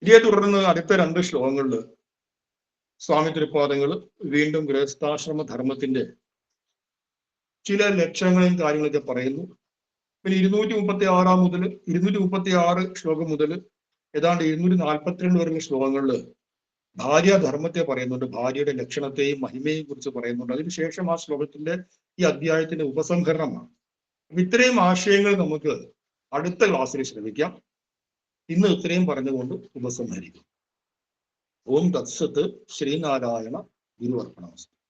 ഇതേ തുടർന്ന് അടുത്ത 2 ശ്ലോകങ്ങളിൽ സ്വാമി തിരുപ്പാദങ്ങൾ വീണ്ടും ഗൃഹസ്ഥാശ്രമ ധർമ്മത്തിന്റെ ചില ലക്ഷണങ്ങളും കാര്യങ്ങളൊക്കെ പറയുന്നു. പിന്നെ 236 മുതൽ 236 ശ്ലോകം മുതൽ ഏതാണ്ട് 242 വരെയുള്ള ശ്ലോകങ്ങളിൽ ഭാര്യാധർമ്മത്തെ പറയുന്നുണ്ട്, ഭാര്യയുടെ ലക്ഷണത്തെയും മഹിമയെയും കുറിച്ച് പറയുന്നുണ്ട്. അതിനുശേഷം ആ ശ്ലോകത്തിന്റെ ഈ അധ്യായത്തിന്റെ ഉപസംഹരണമാണ്. ഇത്രയും ആശയങ്ങൾ നമുക്ക് അടുത്ത ക്ലാസ്സിൽ ശ്രമിക്കാം. ഇന്ന് ഇത്രയും പറഞ്ഞുകൊണ്ട് ഉപസംഹരിക്കും. ഓം തത്സത്ത്. ശ്രീനാരായണ ഗുരുവർപ്പണമസ്തു.